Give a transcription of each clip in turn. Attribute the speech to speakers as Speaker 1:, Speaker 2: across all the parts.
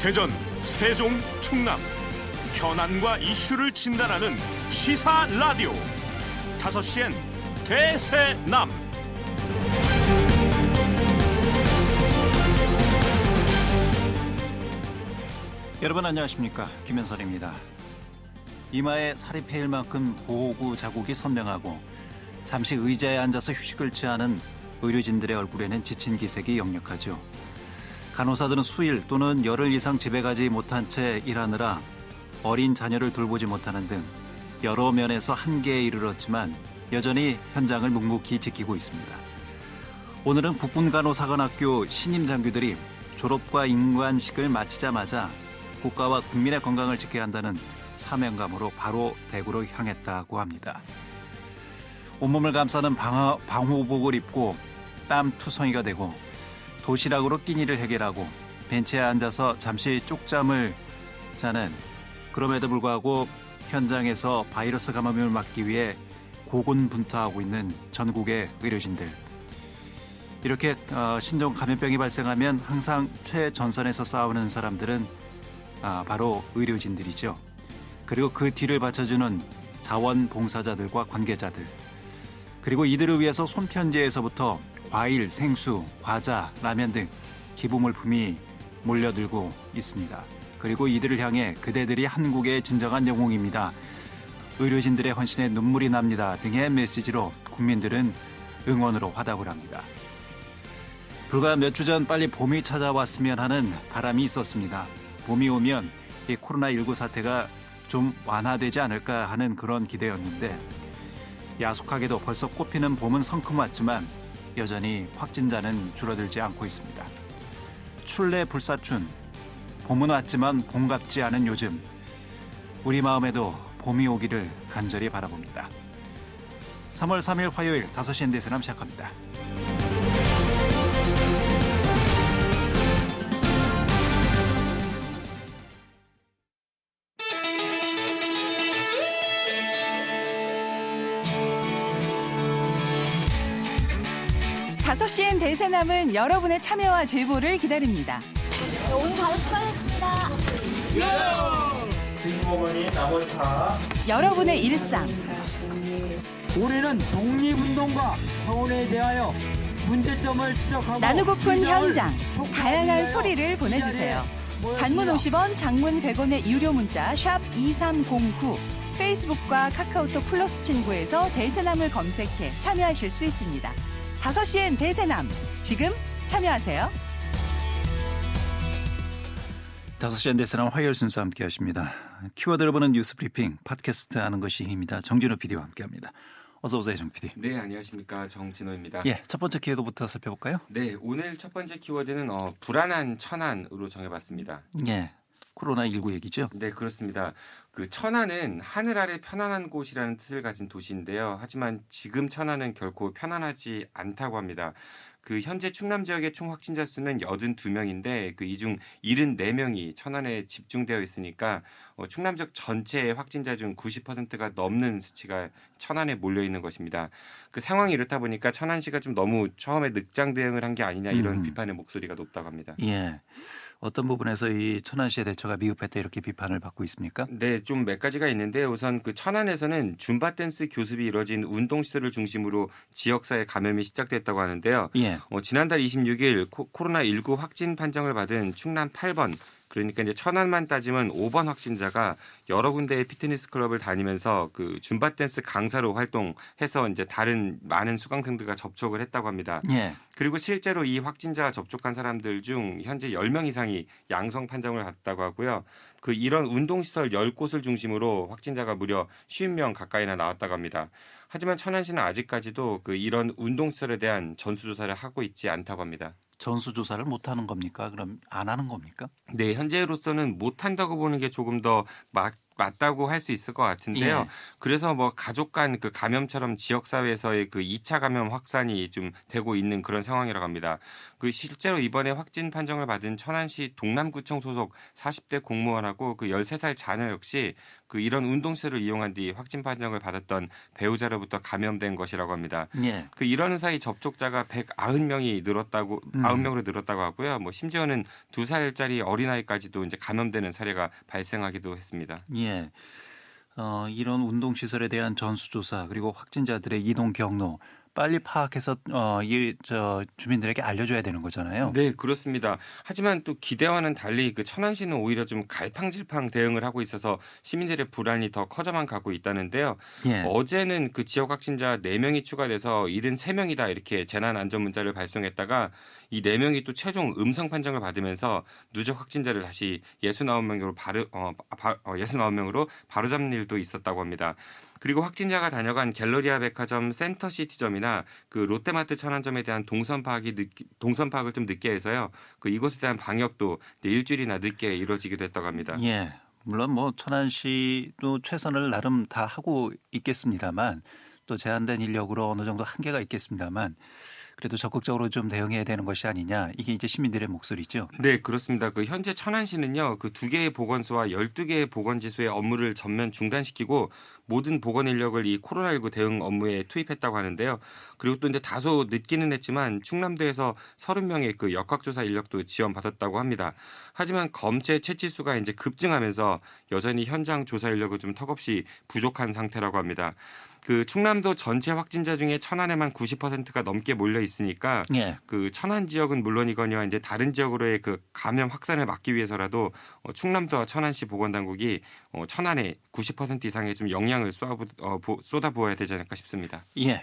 Speaker 1: 대전, 세종, 충남 현안과 이슈를 진단하는 시사 라디오 5시엔 대세남.
Speaker 2: 여러분 안녕하십니까, 김현선입니다. 이마에 살이 패일 만큼 보호구 자국이 선명하고 잠시 의자에 앉아서 휴식을 취하는 의료진들의 얼굴에는 지친 기색이 역력하죠. 간호사들은 수일 또는 열흘 이상 집에 가지 못한 채 일하느라 어린 자녀를 돌보지 못하는 등 여러 면에서 한계에 이르렀지만 여전히 현장을 묵묵히 지키고 있습니다. 오늘은 국군간호사관학교 신임 장교들이 졸업과 임관식을 마치자마자 국가와 국민의 건강을 지켜야 한다는 사명감으로 바로 대구로 향했다고 합니다. 온몸을 감싸는 방호복을 입고 땀투성이가 되고 도시락으로 끼니를 해결하고 벤치에 앉아서 잠시 쪽잠을 자는, 그럼에도 불구하고 현장에서 바이러스 감염을 막기 위해 고군분투하고 있는 전국의 의료진들. 이렇게 신종 감염병이 발생하면 항상 최전선에서 싸우는 사람들은 바로 의료진들이죠. 그리고 그 뒤를 받쳐주는 자원봉사자들과 관계자들, 그리고 이들을 위해서 손편지에서부터 과일, 생수, 과자, 라면 등 기부물품이 몰려들고 있습니다. 그리고 이들을 향해 그대들이 한국의 진정한 영웅입니다, 의료진들의 헌신에 눈물이 납니다 등의 메시지로 국민들은 응원으로 화답을 합니다. 불과 몇 주 전 빨리 봄이 찾아왔으면 하는 바람이 있었습니다. 봄이 오면 이 코로나19 사태가 좀 완화되지 않을까 하는 그런 기대였는데, 야속하게도 벌써 꽃피는 봄은 성큼 왔지만 여전히 확진자는 줄어들지 않고 있습니다. 출래 불사춘, 봄은 왔지만 봄 같지 않은 요즘, 우리 마음에도 봄이 오기를 간절히 바라봅니다. 3월 3일 화요일 5시 ND에서남 시작합니다.
Speaker 3: 다섯 시엔 대세남은 여러분의 참여와 제보를 기다립니다.
Speaker 4: 오늘 바로 수고하셨습니다.
Speaker 5: 어머니 나머지 다.
Speaker 3: 여러분의 일상,
Speaker 6: 올해는 독립운동과 서울에 대하여 문제점을 지적하고
Speaker 3: 나누고픈 현장, 다양한 소리를 보내주세요. 단문 50원, 장문 100원의 유료 문자 샵 2309, 페이스북과 카카오톡 플러스 친구에서 대세남을 검색해 참여하실 수 있습니다. 5시엔 대세남, 지금 참여하세요.
Speaker 2: 5시 ND에서남 화요일 순서 함께 하십니다. 키워드를 보는 뉴스 브리핑, 팟캐스트 하는 것이 힘이다. 정진호 PD와 함께합니다. 어서 오세요, 정 PD.
Speaker 7: 네, 안녕하십니까, 정진호입니다.
Speaker 2: 예, 첫 번째 키워드부터 살펴볼까요?
Speaker 7: 네, 오늘 첫 번째 키워드는 불안한 천안으로 정해봤습니다.
Speaker 2: 예, 코로나19 얘기죠?
Speaker 7: 네, 그렇습니다. 그 천안은 하늘 아래 편안한 곳이라는 뜻을 가진 도시인데요. 하지만 지금 천안은 결코 편안하지 않다고 합니다. 그 현재 충남 지역의 총 확진자 수는 82명인데 그 이 중 74명이 천안에 집중되어 있으니까 충남 지역 전체의 확진자 중 90%가 넘는 수치가 천안에 몰려 있는 것입니다. 그 상황이 이렇다 보니까 천안시가 좀 너무 처음에 늑장 대응을 한 게 아니냐, 이런 비판의 목소리가 높다고 합니다.
Speaker 2: 예. 어떤 부분에서 이 천안시의 대처가 미흡했다, 이렇게 비판을 받고 있습니까?
Speaker 7: 네, 좀 몇 가지가 있는데, 우선 그 천안에서는 줌바 댄스 교습이 이뤄진 운동시설을 중심으로 지역사회 감염이 시작됐다고 하는데요.
Speaker 2: 예.
Speaker 7: 지난달 26일 코로나19 확진 판정을 받은 충남 8번, 그러니까 이제 천안만 따지면 5번 확진자가 여러 군데의 피트니스 클럽을 다니면서 그 줌바 댄스 강사로 활동해서 이제 다른 많은 수강생들과 접촉을 했다고 합니다.
Speaker 2: 예.
Speaker 7: 그리고 실제로 이 확진자와 접촉한 사람들 중 현재 10명 이상이 양성 판정을 받았다고 하고요. 그 이런 운동시설 10곳을 중심으로 확진자가 무려 50명 가까이나 나왔다고 합니다. 하지만 천안시는 아직까지도 그 이런 운동시설에 대한 전수조사를 하고 있지 않다고 합니다.
Speaker 2: 전수조사를 못하는 겁니까? 그럼 안 하는 겁니까?
Speaker 7: 네, 현재로서는 못한다고 보는 게 조금 더 맞다고 할 수 있을 것 같은데요.
Speaker 2: 예.
Speaker 7: 그래서 뭐 가족 간 그 감염처럼 지역사회에서의 그 2차 감염 확산이 좀 되고 있는 그런 상황이라고 합니다. 그 실제로 이번에 확진 판정을 받은 천안시 동남구청 소속 40대 공무원하고 그 13살 자녀 역시 그 이런 운동시설을 이용한 뒤 확진 판정을 받았던 배우자로부터 감염된 것이라고 합니다.
Speaker 2: 예.
Speaker 7: 그 이러는 사이 접촉자가 190명이 늘었다고 90명으로 늘었다고 하고요. 뭐 심지어는 2살짜리 어린아이까지도 이제 감염되는 사례가 발생하기도 했습니다.
Speaker 2: 예. 이런 운동 시설에 대한 전수조사 그리고 확진자들의 이동 경로 빨리 파악해서 주민들에게 알려줘야 되는 거잖아요.
Speaker 7: 네, 그렇습니다. 하지만 또 기대와는 달리 그 천안시는 오히려 좀 갈팡질팡 대응을 하고 있어서 시민들의 불안이 더 커져만 가고 있다는데요.
Speaker 2: 예.
Speaker 7: 어제는 그 지역 확진자 4명이 추가돼서 73명이다 이렇게 재난 안전 문자를 발송했다가 이 4명이 또 최종 음성 판정을 받으면서 누적 확진자를 다시 69명으로 69명으로 바로잡는 일도 있었다고 합니다. 그리고 확진자가 다녀간 갤러리아 백화점 센터시티점이나 그 롯데마트 천안점에 대한 동선 파악을 좀 늦게 해서요. 그 이곳에 대한 방역도 일주일이나 늦게 이루어지기도 했다고 합니다.
Speaker 2: 예. 물론 뭐 천안시도 최선을 나름 다 하고 있겠습니다만 또 제한된 인력으로 어느 정도 한계가 있겠습니다만 그래도 적극적으로 좀 대응해야 되는 것이 아니냐. 이게 이제 시민들의 목소리죠.
Speaker 7: 네, 그렇습니다. 그 현재 천안시는요. 그 2개의 보건소와 12개의 보건지소의 업무를 전면 중단시키고 모든 보건 인력을 이 코로나19 대응 업무에 투입했다고 하는데요. 그리고 또 이제 다소 늦기는 했지만 충남도에서 30명의 그 역학조사 인력도 지원받았다고 합니다. 하지만 검체 채취수가 이제 급증하면서 여전히 현장 조사 인력은 좀 턱없이 부족한 상태라고 합니다. 그 충남도 전체 확진자 중에 천안에만 90%가 넘게 몰려 있으니까
Speaker 2: 예.
Speaker 7: 그 천안 지역은 물론이거니와 이제 다른 지역으로의 그 감염 확산을 막기 위해서라도 충남도와 천안시 보건당국이 천안에 90% 이상의 좀 역량을 쏟아부어야 되지 않을까 싶습니다.
Speaker 2: 예.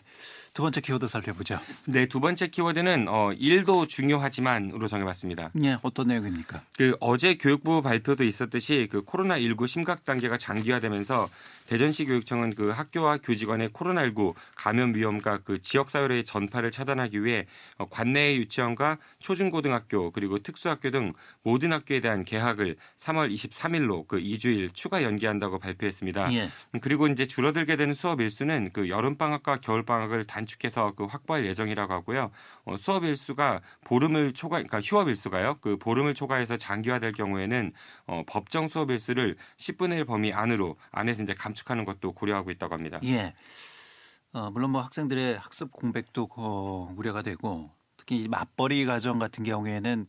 Speaker 2: 두 번째 키워드 살펴보죠.
Speaker 7: 네, 두 번째 키워드는 일도 중요하지만으로 정해봤습니다.
Speaker 2: 예. 어떤 내용입니까?
Speaker 7: 그 어제 교육부 발표도 있었듯이 그 코로나19 심각 단계가 장기화되면서 대전시 교육청은 그 학교와 교직원의 코로나19 감염 위험과 그 지역 사회의 전파를 차단하기 위해 관내의 유치원과 초중고등학교 그리고 특수학교 등 모든 학교에 대한 개학을 3월 23일로 그 2주일 추가 연기한다고 발표했습니다.
Speaker 2: 예.
Speaker 7: 그리고 이제 줄어들게 되는 수업 일수는 그 여름 방학과 겨울 방학을 단축해서 그 확보할 예정이라고 하고요. 수업 일수가 그러니까 휴업 일수가요. 그 보름을 초과해서 장기화될 경우에는 법정 수업 일수를 10분의 1 범위 안에서 이제 감축하는 것도 고려하고 있다고 합니다.
Speaker 2: 예. 물론 뭐 학생들의 학습 공백도 우려가 되고 특히 맞벌이 가정 같은 경우에는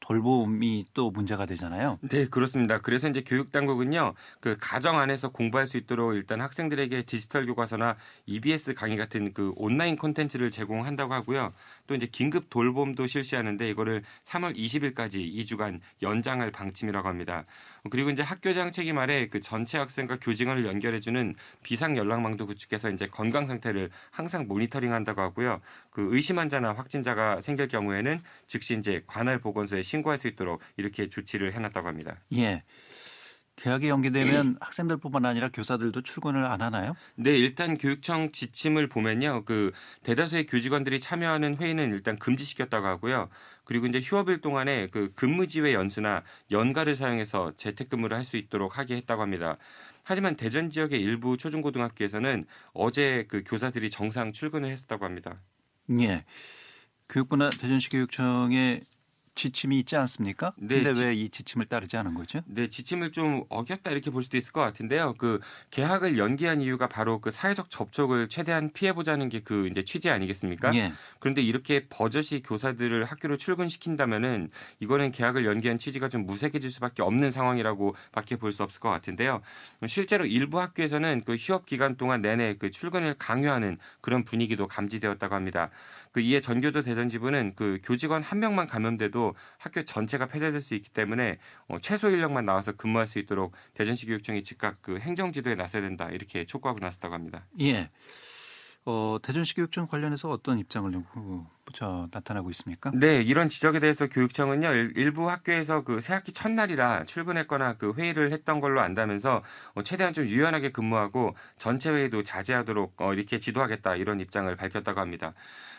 Speaker 2: 돌봄이 또 문제가 되잖아요.
Speaker 7: 네, 그렇습니다. 그래서 이제 교육당국은요, 그 가정 안에서 공부할 수 있도록 일단 학생들에게 디지털 교과서나 EBS 강의 같은 그 온라인 콘텐츠를 제공한다고 하고요. 또 이제 긴급 돌봄도 실시하는데 이거를 3월 20일까지 2주간 연장할 방침이라고 합니다. 그리고 이제 학교장 책임 아래 그 전체 학생과 교직원을 연결해주는 비상 연락망도 구축해서 이제 건강 상태를 항상 모니터링한다고 하고요. 그 의심 환자나 확진자가 생길 경우에는 즉시 이제 관할 보건소에 신고할 수 있도록 이렇게 조치를 해놨다고 합니다.
Speaker 2: 예. 개학이 연기되면 학생들뿐만 아니라 교사들도 출근을 안 하나요?
Speaker 7: 네, 일단 교육청 지침을 보면요. 그 대다수의 교직원들이 참여하는 회의는 일단 금지시켰다고 하고요. 그리고 이제 휴업일 동안에 그 근무지회 연수나 연가를 사용해서 재택근무를 할 수 있도록 하게 했다고 합니다. 하지만 대전 지역의 일부 초중고등학교에서는 어제 그 교사들이 정상 출근을 했었다고 합니다.
Speaker 2: 예. 교육부나 대전시 교육청의 지침이 있지 않습니까?
Speaker 7: 네,
Speaker 2: 근데 왜 이 지침을 따르지 않은 거죠?
Speaker 7: 네, 지침을 좀 어겼다 이렇게 볼 수도 있을 것 같은데요. 그 개학을 연기한 이유가 바로 그 사회적 접촉을 최대한 피해보자는 게 그 이제 취지 아니겠습니까?
Speaker 2: 예.
Speaker 7: 그런데 이렇게 버젓이 교사들을 학교로 출근시킨다면은 이거는 개학을 연기한 취지가 좀 무색해질 수밖에 없는 상황이라고밖에 볼 수 없을 것 같은데요. 실제로 일부 학교에서는 그 휴업 기간 동안 내내 그 출근을 강요하는 그런 분위기도 감지되었다고 합니다. 그 이에 전교조 대전지부는 그 교직원 한 명만 감염돼도 학교 전체가 폐쇄될 수 있기 때문에 최소 인력만 나와서 근무할 수 있도록 대전시 교육청이 즉각 그 행정지도에 나서야 된다 이렇게 촉구하고 나섰다고 합니다.
Speaker 2: 예. 대전시 교육청 관련해서 어떤 입장을 나타나고 있습니까?
Speaker 7: 네, 이런 지적에 대해서 교육청은요, 일부 학교에서 그 새학기 첫날이라 출근했거나 그 회의를 했던 걸로 안다면서 최대한 좀 유연하게 근무하고 전체 회의도 자제하도록 이렇게 지도하겠다 이런 입장을 밝혔다고 합니다.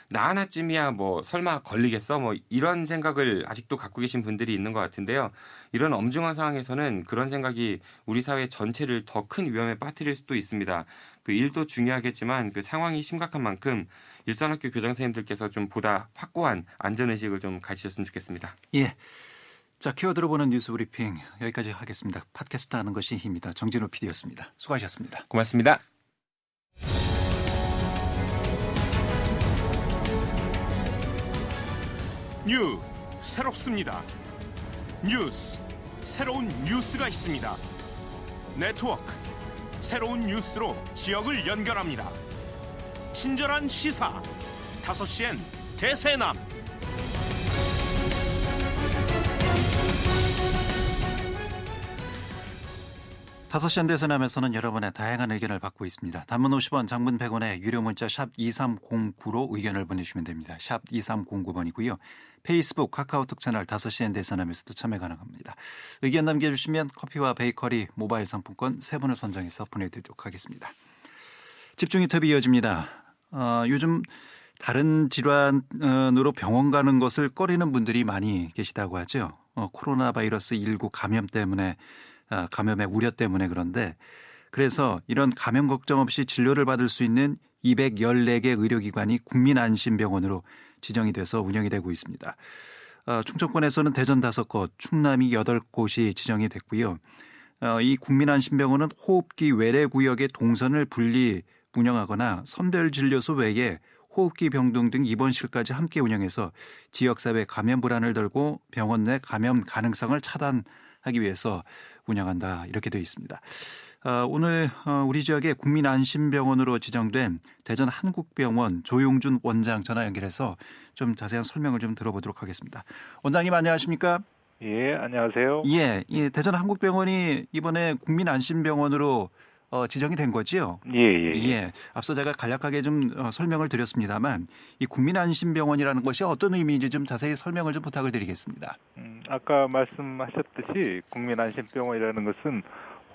Speaker 7: 나 하나쯤이야 뭐 설마 걸리겠어? 뭐 이런 생각을 아직도 갖고 계신 분들이 있는 것 같은데요. 이런 엄중한 상황에서는 그런 생각이 우리 사회 전체를 더 큰 위험에 빠뜨릴 수도 있습니다. 그 일도 중요하겠지만 그 상황이 심각한 만큼 일선학교 교장 선생님들께서 좀 보다 확고한 안전의식을 좀 가지셨으면 좋겠습니다.
Speaker 2: 예. 자, 키워드로 보는 뉴스 브리핑 여기까지 하겠습니다. 팟캐스트 하는 것이 힘이다. 정진호 PD였습니다. 수고하셨습니다.
Speaker 7: 고맙습니다.
Speaker 1: 새롭습니다. 뉴스, 새로운 뉴스가 있습니다. 네트워크, 새로운 뉴스로 지역을 연결합니다. 친절한 시사, 5시엔 대세남.
Speaker 2: 다섯 시 대선함에서는 여러분의 다양한 의견을 받고 있습니다. 단문 50원, 장문 100원에 유료 문자 샵 2309로 의견을 보내주시면 됩니다. 샵 2309번이고요. 페이스북, 카카오톡 채널 5시 대선함에서도 참여 가능합니다. 의견 남겨주시면 커피와 베이커리, 모바일 상품권 3분을 선정해서 보내드리도록 하겠습니다. 집중 인터뷰 이어집니다. 요즘 다른 질환으로 병원 가는 것을 꺼리는 분들이 많이 계시다고 하죠. 코로나 바이러스 19 감염 때문에 감염의 우려 때문에 그런데 그래서 이런 감염 걱정 없이 진료를 받을 수 있는 214개 의료기관이 국민안심병원으로 지정이 돼서 운영이 되고 있습니다. 충청권에서는 대전 5곳, 충남이 8곳이 지정이 됐고요. 이 국민안심병원은 호흡기 외래 구역의 동선을 분리 운영하거나 선별진료소 외에 호흡기 병동 등 입원실까지 함께 운영해서 지역사회 감염 불안을 덜고 병원 내 감염 가능성을 차단하기 위해서 운영한다 이렇게 되어 있습니다. 오늘 우리 지역의 국민안심병원으로 지정된 대전 한국병원 조용준 원장 전화 연결해서 좀 자세한 설명을 좀 들어보도록 하겠습니다. 원장님 안녕하십니까?
Speaker 8: 예, 안녕하세요.
Speaker 2: 예, 대전 한국병원이 이번에 국민안심병원으로 지정이 된 거지요?
Speaker 8: 예.
Speaker 2: 앞서 제가 간략하게 좀 설명을 드렸습니다만 이 국민안심병원이라는 것이 어떤 의미인지 좀 자세히 설명을 좀 부탁을 드리겠습니다.
Speaker 8: 아까 말씀하셨듯이 국민안심병원이라는 것은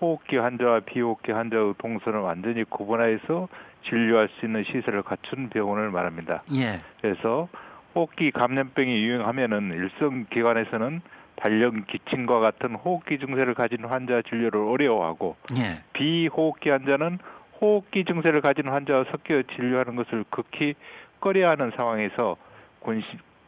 Speaker 8: 호흡기 환자와 비호흡기 환자의 동선을 완전히 구분해서 진료할 수 있는 시설을 갖춘 병원을 말합니다.
Speaker 2: 예.
Speaker 8: 그래서 호흡기 감염병이 유행하면은 일정 기관에서는 발열, 기침과 같은 호흡기 증세를 가진 환자 진료를 어려워하고
Speaker 2: 예.
Speaker 8: 비호흡기 환자는 호흡기 증세를 가진 환자와 섞여 진료하는 것을 극히 꺼려하는 상황에서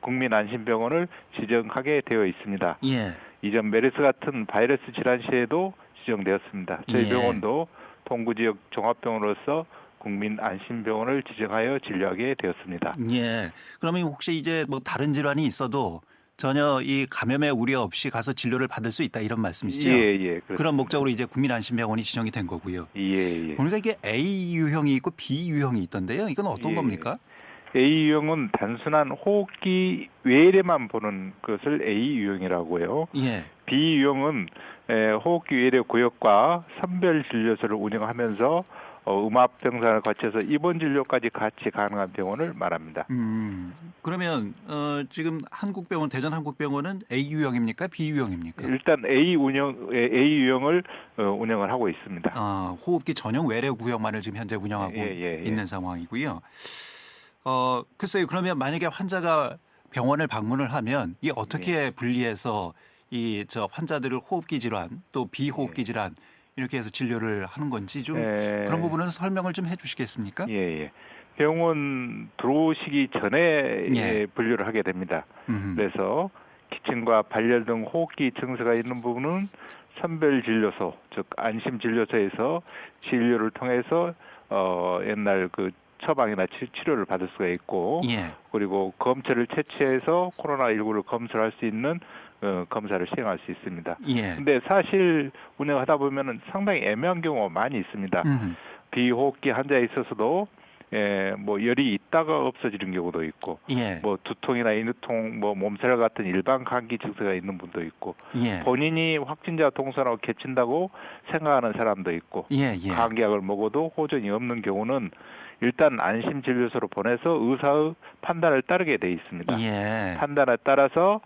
Speaker 8: 국민안심병원을 지정하게 되어 있습니다.
Speaker 2: 예.
Speaker 8: 이전 메르스 같은 바이러스 질환 시에도 지정되었습니다. 저희 병원도 동구지역 종합병원으로서 국민안심병원을 지정하여 진료하게 되었습니다.
Speaker 2: 예. 그러면 혹시 이제 뭐 다른 질환이 있어도 전혀 이 감염의 우려 없이 가서 진료를 받을 수 있다 이런 말씀이시죠?
Speaker 8: 예. 그렇습니다.
Speaker 2: 그런 목적으로 이제 국민안심병원이 지정이 된 거고요.
Speaker 8: 예.
Speaker 2: 보니까 이게 A 유형이 있고 B 유형이 있던데요. 이건 어떤 겁니까?
Speaker 8: A 유형은 단순한 호흡기 외래만 보는 것을 A 유형이라고요.
Speaker 2: 예.
Speaker 8: B 유형은 호흡기 외래 구역과 선별 진료소를 운영하면서 음압 병상을 거쳐서 입원 진료까지 같이 가능한 병원을 말합니다.
Speaker 2: 그러면 지금 한국병원 대전 한국병원은 A 유형입니까? B 유형입니까?
Speaker 8: 일단 A 유형을 운영을 하고 있습니다.
Speaker 2: 호흡기 전용 외래 구역만을 지금 현재 운영하고 있는 상황이고요. 글쎄요. 그러면 만약에 환자가 병원을 방문을 하면 이게 어떻게 분리해서 이 환자들을 호흡기 질환 또 비호흡기 질환 이렇게 해서 진료를 하는 건지 좀 그런 부분은 설명을 좀 해주시겠습니까?
Speaker 8: 예. 병원 들어오시기 전에 분류를 하게 됩니다. 그래서 기침과 발열 등 호흡기 증세가 있는 부분은 선별진료소, 즉 안심진료소에서 진료를 통해서 옛날 그 처방이나 치료를 받을 수가 있고, 그리고 검체를 채취해서 코로나19를 검사할 수 있는 검사를 시행할 수 있습니다. 근데 사실 운영하다 보면은 상당히 애매한 경우가 많이 있습니다. 비호흡기 환자에 있어서도 뭐 열이 있다가 없어지는 경우도 있고, 뭐 두통이나 인후통, 뭐 몸살 같은 일반 감기 증세가 있는 분도 있고, 본인이 확진자 동선하고 겹친다고 생각하는 사람도 있고, 감기약을 먹어도 호전이 없는 경우는 일단 안심진료소로 보내서 의사의 판단을 따르게 돼 있습니다. 판단에 따라서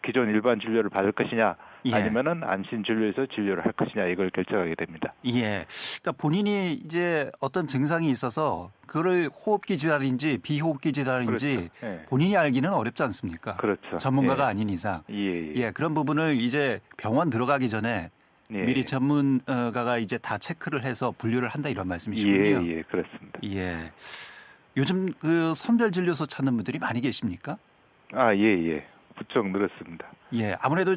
Speaker 8: 기존 일반 진료를 받을 것이냐, 아니면은 안심진료에서 진료를 할 것이냐 이걸 결정하게 됩니다.
Speaker 2: 그러니까 본인이 이제 어떤 증상이 있어서 그걸 호흡기 질환인지 비호흡기 질환인지 본인이 알기는 어렵지 않습니까?
Speaker 8: 그렇죠.
Speaker 2: 전문가가 아닌 이상. 그런 부분을 이제 병원 들어가기 전에 미리 전문가가 이제 다 체크를 해서 분류를 한다 이런 말씀이시군요.
Speaker 8: 그렇습니다.
Speaker 2: 요즘 그 선별 진료소 찾는 분들이 많이 계십니까?
Speaker 8: 부쩍 늘었습니다.
Speaker 2: 예, 아무래도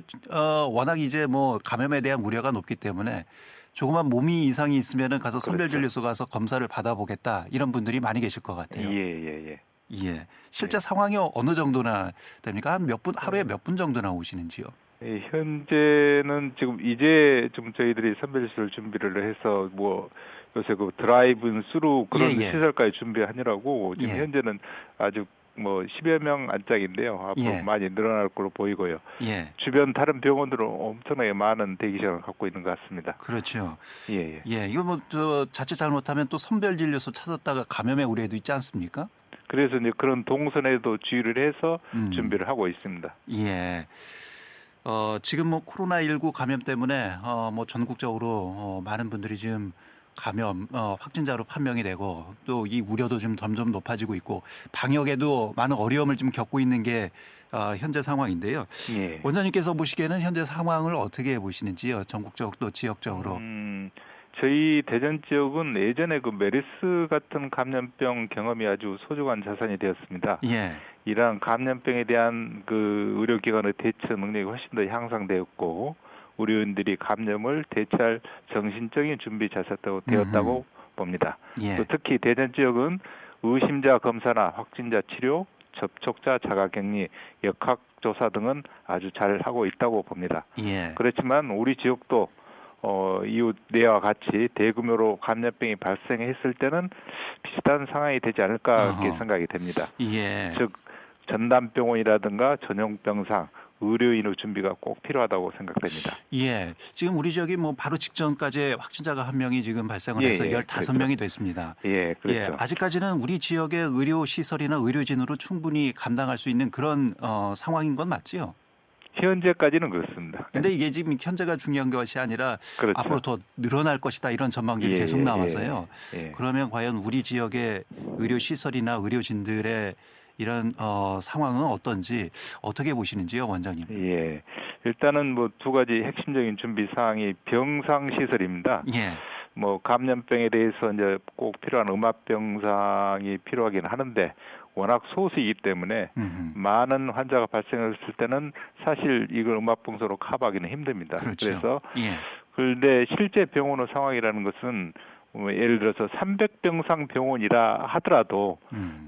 Speaker 2: 워낙 이제 뭐 감염에 대한 우려가 높기 때문에 조그만 몸이 이상이 있으면은 가서 선별진료소 가서 검사를 받아보겠다 이런 분들이 많이 계실 것 같아요.
Speaker 8: 예.
Speaker 2: 예, 실제 상황이 어느 정도나 됩니까? 한 몇 분 하루에 몇 분 정도나 오시는지요?
Speaker 8: 예, 현재는 지금 이제 좀 저희들이 선별시설 준비를 해서 뭐 요새 그 드라이브인 스루 그런 시설까지 준비하느라고 지금 현재는 아주 뭐 10여 명 안짝인데요. 앞으로 많이 늘어날 걸로 보이고요. 주변 다른 병원들은 엄청나게 많은 대기 시간을 갖고 있는 것 같습니다.
Speaker 2: 그렇죠.
Speaker 8: 예.
Speaker 2: 이거 뭐 저 자칫 잘못하면 또 선별진료소 찾았다가 감염의 우려도 있지 않습니까?
Speaker 8: 그래서 이제 그런 동선에도 주의를 해서 준비를 하고 있습니다.
Speaker 2: 예. 지금 뭐 코로나19 감염 때문에 뭐 전국적으로 많은 분들이 지금 감염 확진자로 판명이 되고 또 이 우려도 좀 점점 높아지고 있고 방역에도 많은 어려움을 좀 겪고 있는 게 현재 상황인데요. 원장님께서 보시기에는 현재 상황을 어떻게 보시는지요? 전국적으로 또 지역적으로.
Speaker 8: 저희 대전 지역은 예전에 그 메르스 같은 감염병 경험이 아주 소중한 자산이 되었습니다. 이러한 감염병에 대한 그 의료기관의 대처 능력이 훨씬 더 향상되었고 의료인들이 감염을 대처할 정신적인 준비 자세도 되었다고 봅니다. 또 특히 대전 지역은 의심자 검사나 확진자 치료, 접촉자 자가격리, 역학조사 등은 아주 잘 하고 있다고 봅니다. 그렇지만 우리 지역도 이웃 내와 같이 대규모로 감염병이 발생했을 때는 비슷한 상황이 되지 않을까 이렇게 생각이 됩니다. 즉 전담병원이라든가 전용병상, 의료인의 준비가 꼭 필요하다고 생각됩니다.
Speaker 2: 지금 우리 지역이 뭐 바로 직전까지 확진자가 한 명이 지금 발생을 해서 15명이 됐습니다.
Speaker 8: 그렇죠.
Speaker 2: 아직까지는 우리 지역의 의료 시설이나 의료진으로 충분히 감당할 수 있는 그런 상황인 건 맞지요?
Speaker 8: 현재까지는 그렇습니다.
Speaker 2: 그런데 이게 지금 현재가 중요한 것이 아니라 앞으로 더 늘어날 것이다 이런 전망들이 계속 나와서요. 그러면 과연 우리 지역의 의료 시설이나 의료진들의 이런 상황은 어떤지 어떻게 보시는지요, 원장님?
Speaker 8: 일단은 뭐 두 가지 핵심적인 준비 사항이 병상 시설입니다. 뭐 감염병에 대해서 이제 꼭 필요한 음압병상이 필요하긴 하는데 워낙 소수이기 때문에 많은 환자가 발생했을 때는 사실 이걸 음압병상으로 커버하기는 힘듭니다. 그래서 그런데 실제 병원의 상황이라는 것은 예를 들어서 300병상 병원이라 하더라도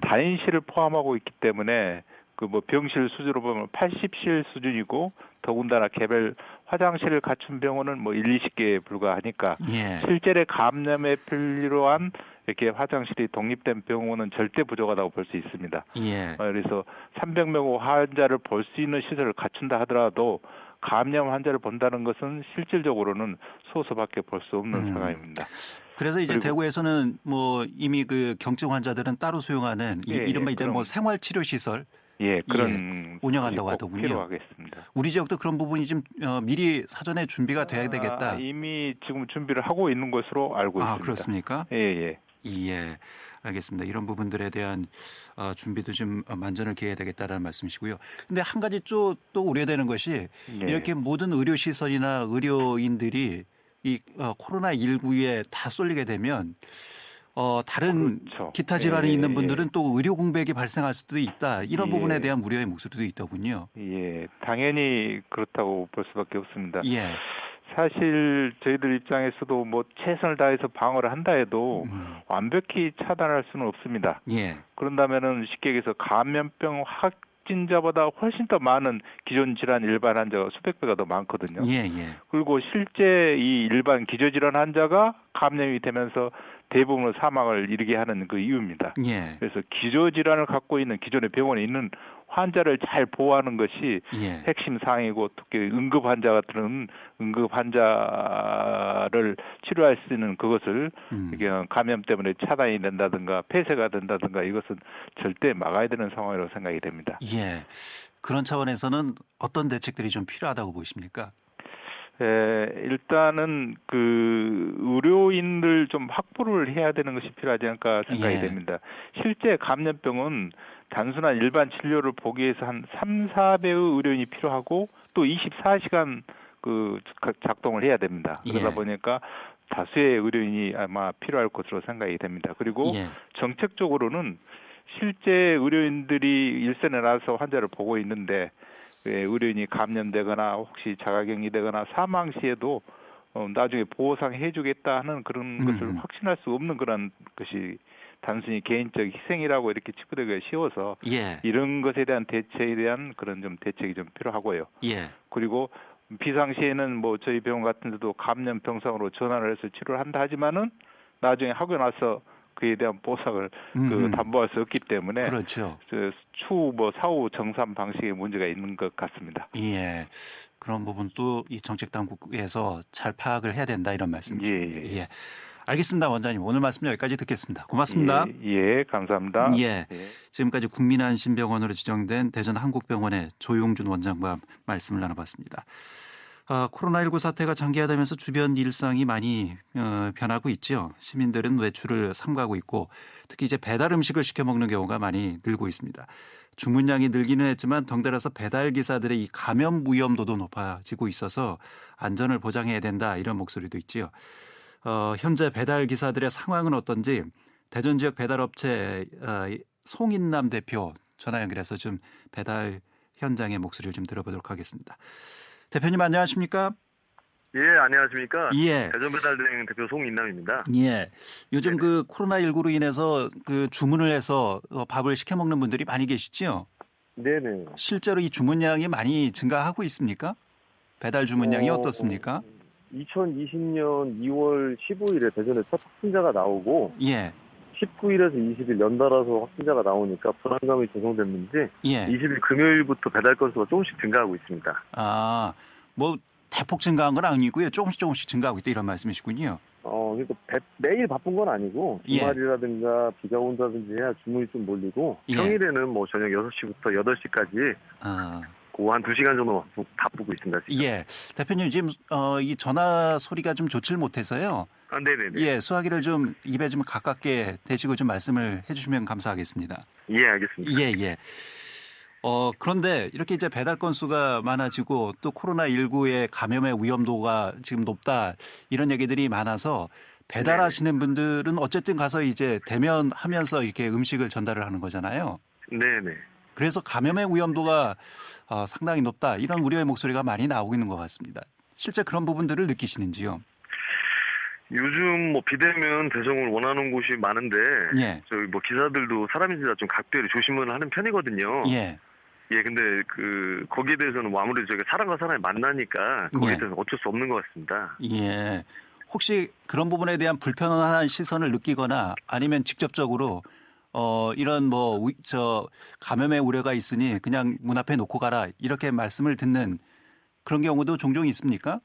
Speaker 8: 단인실을 포함하고 있기 때문에 그 뭐 병실 수준으로 보면 80실 수준이고 더군다나 개별 화장실을 갖춘 병원은 뭐 1, 20개에 불과하니까 실제로 감염에 필요한 이렇게 화장실이 독립된 병원은 절대 부족하다고 볼 수 있습니다. 그래서 300명 환자를 볼 수 있는 시설을 갖춘다 하더라도 감염 환자를 본다는 것은 실질적으로는 소수밖에 볼 수 없는 상황입니다.
Speaker 2: 그래서 이제 대구에서는 뭐 이미 그 경증 환자들은 따로 수용하는 이른바 이제 뭐 생활치료 시설
Speaker 8: 그런
Speaker 2: 운영한다고 하더군요.
Speaker 8: 필요하겠습니다.
Speaker 2: 우리 지역도 그런 부분이 좀 미리 사전에 준비가 돼야 되겠다.
Speaker 8: 이미 지금 준비를 하고 있는 것으로 알고 있습니다.
Speaker 2: 그렇습니까?
Speaker 8: 예.
Speaker 2: 알겠습니다. 이런 부분들에 대한 준비도 좀 만전을 기해야 되겠다라는 말씀이시고요. 근데 한 가지 또 우려되는 것이 이렇게 모든 의료 시설이나 의료인들이 이 코로나19에 다 쏠리게 되면 다른 기타 질환이 있는 분들은 또 의료 공백이 발생할 수도 있다. 이런 부분에 대한 우려의 목소리도 있더군요.
Speaker 8: 당연히 그렇다고 볼 수밖에 없습니다. 사실 저희들 입장에서도 뭐 최선을 다해서 방어를 한다 해도 완벽히 차단할 수는 없습니다. 그런다면은 쉽게 얘기해서 감염병 확진자보다 훨씬 더 많은 기존 질환 일반 환자가 수백 배가 더 많거든요. 그리고 실제 이 일반 기저질환 환자가 감염이 되면서 대부분의 사망을 이르게 하는 그 이유입니다. 그래서 기저질환을 갖고 있는 기존의 병원에 있는 환자를 잘 보호하는 것이 핵심 사항이고 특히 응급 환자 같은 응급 환자를 치료할 수 있는 그것을 감염 때문에 차단이 된다든가 폐쇄가 된다든가 이것은 절대 막아야 되는 상황이라고 생각이 됩니다.
Speaker 2: 그런 차원에서는 어떤 대책들이 좀 필요하다고 보십니까?
Speaker 8: 일단은 그 의료인들 좀 확보를 해야 되는 것이 필요하지 않을까 생각이 됩니다. 실제 감염병은 단순한 일반 진료를 보기 위해서 한 3, 4배의 의료인이 필요하고 또 24시간 그 작동을 해야 됩니다. 그러다 보니까 다수의 의료인이 아마 필요할 것으로 생각이 됩니다. 그리고 정책적으로는 실제 의료인들이 일선에 나서 환자를 보고 있는데 의료인이 감염되거나 혹시 자가격리 되거나 사망 시에도 나중에 보상 해주겠다 하는 그런 것을 확신할 수 없는 그런 것이 단순히 개인적 희생이라고 이렇게 치부되기가 쉬워서
Speaker 2: 예.
Speaker 8: 이런 것에 대한 대책에 대한 그런 좀 대책이 좀 필요하고요.
Speaker 2: 예.
Speaker 8: 그리고 비상시에는 뭐 저희 병원 같은 데도 감염 병상으로 전환을 해서 치료를 한다 하지만은 나중에 하고 나서 그에 대한 보상을 담보할 수 없기 때문에
Speaker 2: 그렇죠.
Speaker 8: 추후 사후 정산 방식에 문제가 있는 것 같습니다.
Speaker 2: 예. 그런 부분도 이 정책 당국에서 잘 파악을 해야 된다 이런 말씀이죠. 예. 알겠습니다, 원장님. 오늘 말씀 여기까지 듣겠습니다. 고맙습니다.
Speaker 8: 예, 감사합니다.
Speaker 2: 예. 지금까지 국민안심병원으로 지정된 대전 한국병원의 조용준 원장과 말씀을 나눠봤습니다. 코로나19 사태가 장기화되면서 주변 일상이 많이 변하고 있죠. 시민들은 외출을 삼가고 있고 특히 이제 배달 음식을 시켜 먹는 경우가 많이 늘고 있습니다. 주문량이 늘기는 했지만 덩달아서 배달 기사들의 이 감염 위험도도 높아지고 있어서 안전을 보장해야 된다 이런 목소리도 있지요. 현재 배달 기사들의 상황은 어떤지 대전 지역 배달업체 송인남 대표 전화 연결해서 좀 배달 현장의 목소리를 좀 들어보도록 하겠습니다. 대표님 안녕하십니까?
Speaker 9: 예, 안녕하십니까?
Speaker 2: 예.
Speaker 9: 대전 배달대행 대표 송인남입니다.
Speaker 2: 예. 요즘 그 코로나19로 인해서 그 주문을 해서 밥을 시켜 먹는 분들이 많이 계시죠?
Speaker 9: 네네.
Speaker 2: 실제로 이 주문량이 많이 증가하고 있습니까? 배달 주문량이 어떻습니까?
Speaker 9: 2020년 2월 15일에 대전에 첫 확진자가 나오고
Speaker 2: 예.
Speaker 9: 19일에서 20일 연달아서 확진자가 나오니까 불안감이 조성됐는지
Speaker 2: 예.
Speaker 9: 20일 금요일부터 배달 건수가 조금씩 증가하고 있습니다.
Speaker 2: 뭐 대폭 증가한 건 아니고요. 조금씩 증가하고 있다 이런 말씀이시군요.
Speaker 9: 그러니까 매일 바쁜 건 아니고 주말이라든가 비가 온다든지 해야 주문이 좀 몰리고 평일에는 뭐 저녁 6시부터 8시까지 그 한 2시간 정도 바쁘고 있습니다. 지금.
Speaker 2: 예. 대표님 지금 이 전화 소리가 좀 좋질 못해서요.
Speaker 9: 네네네.
Speaker 2: 예, 수화기를 좀 입에 좀 가깝게 대시고 좀 말씀을 해주시면 감사하겠습니다.
Speaker 9: 예, 알겠습니다.
Speaker 2: 예. 그런데 이렇게 이제 배달 건수가 많아지고 또 코로나19의 감염의 위험도가 지금 높다 이런 얘기들이 많아서 배달하시는 분들은 어쨌든 가서 이제 대면하면서 이렇게 음식을 전달을 하는 거잖아요.
Speaker 9: 네네.
Speaker 2: 그래서 감염의 위험도가 상당히 높다 이런 우려의 목소리가 많이 나오고 있는 것 같습니다. 실제 그런 부분들을 느끼시는지요?
Speaker 9: 요즘 뭐 비대면 배송을 원하는 곳이 많은데 저희 뭐 기사들도 사람인지라 좀 각별히 조심을 하는 편이거든요.
Speaker 2: 예,
Speaker 9: 근데 거기에 대해서는 뭐 아무래도 저희가 사람과 사람이 만나니까 거기에 대해서는 어쩔 수 없는 것 같습니다.
Speaker 2: 예. 혹시 그런 부분에 대한 불편한 시선을 느끼거나 아니면 직접적으로 이런 감염의 우려가 있으니 그냥 문 앞에 놓고 가라 이렇게 말씀을 듣는 그런 경우도 종종 있습니까?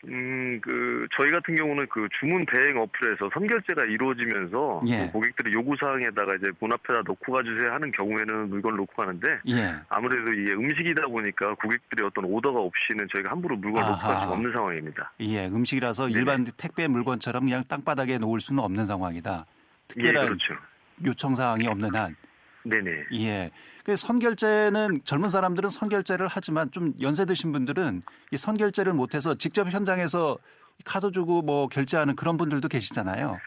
Speaker 9: 저희 같은 경우는 그 주문 대행 어플에서 선결제가 이루어지면서 그 고객들의 요구사항에다가 이제 문 앞에다 놓고 가주세요 하는 경우에는 물건을 놓고 가는데 아무래도 이게 음식이다 보니까 고객들의 어떤 오더가 없이는 저희가 함부로 물건을 놓고 갈 수가 없는 상황입니다.
Speaker 2: 예, 음식이라서 일반 택배 물건처럼 그냥 땅바닥에 놓을 수는 없는 상황이다. 특별한
Speaker 9: 그렇죠.
Speaker 2: 요청 사항이 없는 한.
Speaker 9: 네네.
Speaker 2: 예. 그 선결제는 젊은 사람들은 선결제를 하지만 좀 연세 드신 분들은 이 선결제를 못해서 직접 현장에서 카드 주고 뭐 결제하는 그런 분들도 계시잖아요.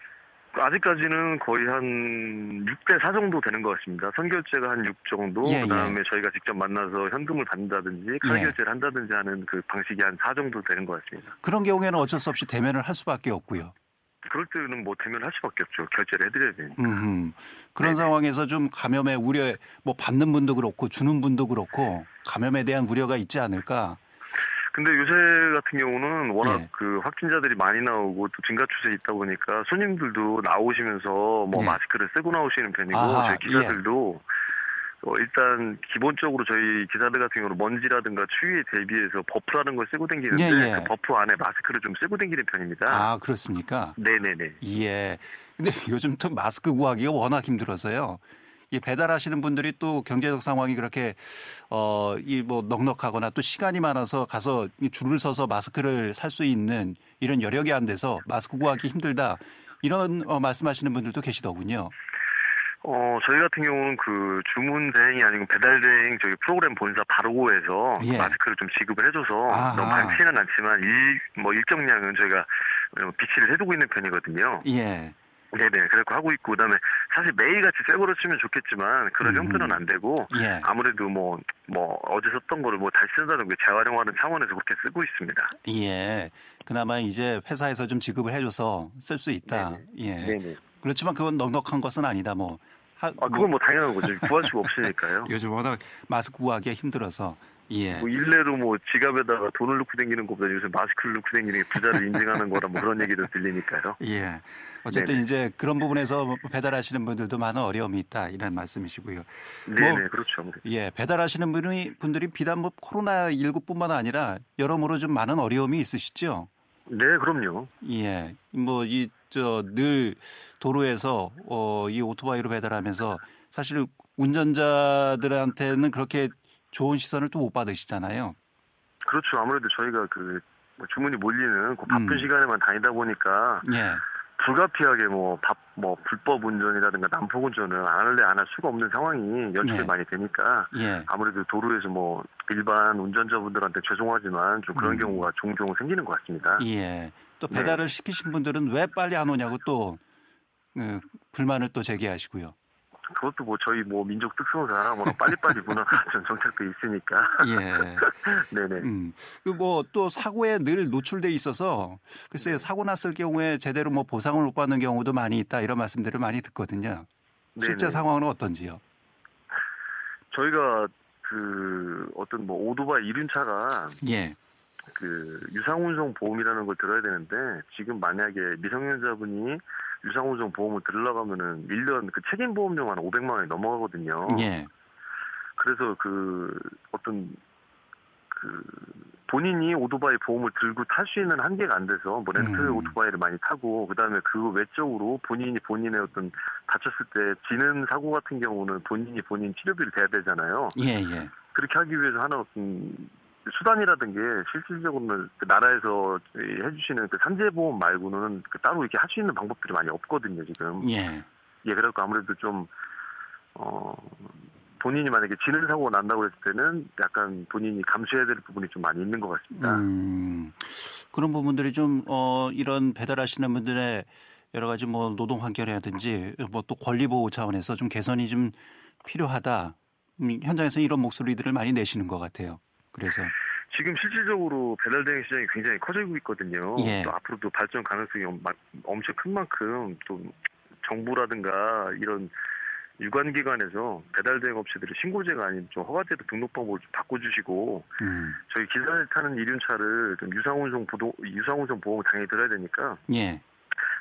Speaker 9: 아직까지는 거의 한 6대 4 정도 되는 것 같습니다. 선결제가 한 6 정도, 그다음에 저희가 직접 만나서 현금을 받는다든지 카드 결제를 한다든지 하는 그 방식이 한 4 정도 되는 것 같습니다.
Speaker 2: 그런 경우에는 어쩔 수 없이 대면을 할 수밖에 없고요.
Speaker 9: 그럴 때는 뭐 대면할 수밖에 없죠. 결제를 해드려야 되니까.
Speaker 2: 그런 상황에서 좀 감염의 우려에 뭐 받는 분도 그렇고 주는 분도 그렇고 감염에 대한 우려가 있지 않을까?
Speaker 9: 근데 요새 같은 경우는 워낙 그 확진자들이 많이 나오고 또 증가 추세에 있다 보니까 손님들도 나오시면서 뭐 마스크를 쓰고 나오시는 편이고 저희 기사들도 일단 기본적으로 저희 기사들 같은 경우는 먼지라든가 추위에 대비해서 버프라는 걸 쓰고 다니는데 그 버프 안에 마스크를 좀 쓰고 다니는 편입니다.
Speaker 2: 그렇습니까?
Speaker 9: 네네네.
Speaker 2: 예. 근데 요즘 또 마스크 구하기가 워낙 힘들어서요. 이 배달하시는 분들이 또 경제적 상황이 그렇게 넉넉하거나 또 시간이 많아서 가서 줄을 서서 마스크를 살 수 있는 이런 여력이 안 돼서 마스크 구하기 힘들다 이런 말씀하시는 분들도 계시더군요.
Speaker 9: 저희 같은 경우는 그 주문 대행이 아니고 배달 대행 저희 프로그램 본사 바로고에서 마스크를 좀 지급을 해줘서 너무 많지는 않지만 일정량은 저희가 비치를 해두고 있는 편이거든요.
Speaker 2: 예.
Speaker 9: 네네, 그렇게 하고 있고, 그다음에 사실 매일같이 새 거로 치면 좋겠지만 그런 형태는 안 되고,
Speaker 2: 예.
Speaker 9: 아무래도 뭐 어제 썼던 거를 뭐 다시 쓴다는 게 재활용하는 차원에서 그렇게 쓰고 있습니다.
Speaker 2: 예. 그나마 이제 회사에서 좀 지급을 해줘서 쓸 수 있다.
Speaker 9: 네네.
Speaker 2: 예.
Speaker 9: 네네.
Speaker 2: 그렇지만 그건 넉넉한 것은 아니다. 뭐.
Speaker 9: 그건 뭐 당연한 거죠. 구할 수가 없으니까요.
Speaker 2: 요즘 워낙 마스크 구하기가 힘들어서. 예.
Speaker 9: 뭐 일례로 뭐 지갑에다가 돈을 넣고 다니는 것보다 요새 마스크를 넣고 다니는 게 부자를 인증하는 거라 뭐 그런 얘기도 들리니까요.
Speaker 2: 예. 어쨌든
Speaker 9: 네네.
Speaker 2: 이제 그런 부분에서 배달하시는 분들도 많은 어려움이 있다 이런 말씀이시고요.
Speaker 9: 네네, 그렇죠.
Speaker 2: 예, 배달하시는 분들이 비단 뭐 코로나19뿐만 아니라 여러모로 좀 많은 어려움이 있으시죠?
Speaker 9: 네, 그럼요.
Speaker 2: 예, 뭐 늘 도로에서 이 오토바이로 배달하면서 사실 운전자들한테는 그렇게 좋은 시선을 또 못 받으시잖아요.
Speaker 9: 그렇죠. 아무래도 저희가 뭐 주문이 몰리는 그 바쁜 시간에만 다니다 보니까
Speaker 2: 예.
Speaker 9: 불가피하게 불법 운전이라든가 난폭 운전을 안 할 수가 없는 상황이 연출이
Speaker 2: 예.
Speaker 9: 많이 되니까
Speaker 2: 예.
Speaker 9: 아무래도 도로에서 일반 운전자분들한테 죄송하지만 좀 그런 경우가 종종 생기는 것 같습니다.
Speaker 2: 예. 또 배달을 시키신 분들은 왜 빨리 안 오냐고 또 불만을 또 제기하시고요.
Speaker 9: 그것도 저희 민족 특성상 빨리빨리 문화가 좀 정착돼 있으니까.
Speaker 2: 예.
Speaker 9: 네네.
Speaker 2: 또 사고에 늘 노출돼 있어서 글쎄요, 사고 났을 경우에 제대로 보상을 못 받는 경우도 많이 있다 이런 말씀들을 많이 듣거든요. 실제
Speaker 9: 네네.
Speaker 2: 상황은 어떤지요?
Speaker 9: 저희가 어떤 오토바이 이륜차가
Speaker 2: 예.
Speaker 9: 유상운송 보험이라는 걸 들어야 되는데 지금 만약에 미성년자분이 유상운송 보험을 들으려고 하면은 1년 책임보험료가 한 500만 원이 넘어가거든요.
Speaker 2: 예.
Speaker 9: 그래서 본인이 오토바이 보험을 들고 탈 수 있는 한계가 안 돼서 렌트 오토바이를 많이 타고 그다음에 그 외적으로 본인의 다쳤을 때 지는 사고 같은 경우는 본인 치료비를 대야 되잖아요.
Speaker 2: 예, 예.
Speaker 9: 그렇게 하기 위해서 하나 수단이라든 게 실질적으로는 나라에서 해주시는 산재보험 말고는 따로 이렇게 할 수 있는 방법들이 많이 없거든요, 지금.
Speaker 2: 예.
Speaker 9: 그래갖고 아무래도 좀, 본인이 만약에 지는 사고가 난다고 했을 때는 약간 본인이 감수해야 될 부분이 좀 많이 있는 것 같습니다.
Speaker 2: 그런 부분들이 좀, 이런 배달하시는 분들의 여러 가지 노동 환경이라든지 또 권리 보호 차원에서 좀 개선이 좀 필요하다. 현장에서 이런 목소리들을 많이 내시는 것 같아요. 그래서
Speaker 9: 지금 실질적으로 배달 대행 시장이 굉장히 커지고 있거든요.
Speaker 2: 예.
Speaker 9: 또 앞으로도 발전 가능성이 엄청 큰 만큼 또 정부라든가 이런 유관기관에서 배달 대행 업체들이 신고제가 아닌 좀 허가제도 등록 방법을 좀 바꿔주시고 저희 기사를 타는 이륜차를 좀 유상운송 보험을 당연히 들어야 되니까
Speaker 2: 예.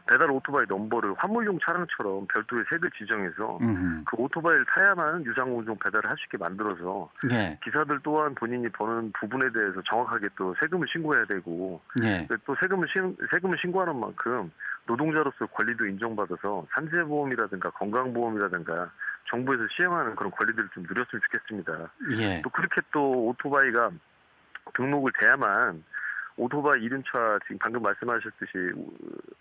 Speaker 9: 배달 오토바이 넘버를 화물용 차량처럼 별도의 색을 지정해서 그 오토바이를 타야만 유상운송 배달을 할 수 있게 만들어서
Speaker 2: 예.
Speaker 9: 기사들 또한 본인이 버는 부분에 대해서 정확하게 또 세금을 신고해야 되고
Speaker 2: 예.
Speaker 9: 또 세금을 신고하는 만큼 노동자로서 권리도 인정받아서 산재보험이라든가 건강보험이라든가 정부에서 시행하는 그런 권리들을 좀 누렸으면 좋겠습니다.
Speaker 2: 예.
Speaker 9: 또 그렇게 또 오토바이가 등록을 돼야만 오토바이 이륜차 지금 방금 말씀하셨듯이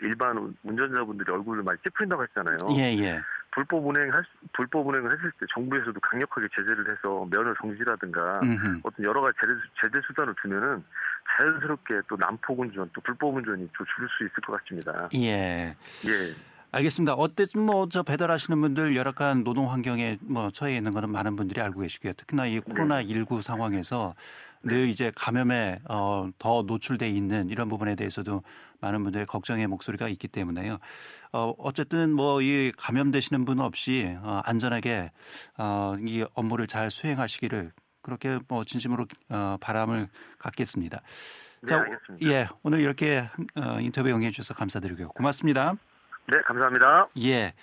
Speaker 9: 일반 운전자분들이 얼굴을 많이 찌푸린다고 했잖아요.
Speaker 2: 예, 예.
Speaker 9: 불법 운행을 했을 때 정부에서도 강력하게 제재를 해서 면허 정지라든가 어떤 여러 가지 제재 수단을 두면은 자연스럽게 또 난폭 운전 또 불법 운전이 좀 줄일 수 있을 것 같습니다.
Speaker 2: 예.
Speaker 9: 예.
Speaker 2: 알겠습니다. 어쨌든 저 배달하시는 분들 열악한 노동 환경에 처해 있는 거는 많은 분들이 알고 계시고요. 특히나 이 코로나19 상황에서 늘 이제 감염에 더 노출돼 있는 이런 부분에 대해서도 많은 분들의 걱정의 목소리가 있기 때문에요. 어쨌든 이 감염되시는 분 없이 안전하게 이 업무를 잘 수행하시기를 그렇게 진심으로 바람을 갖겠습니다.
Speaker 9: 네, 알겠습니다.
Speaker 2: 예, 오늘 이렇게 인터뷰 응해 주셔서 감사드리고요. 고맙습니다.
Speaker 9: 네, 감사합니다.
Speaker 2: 예.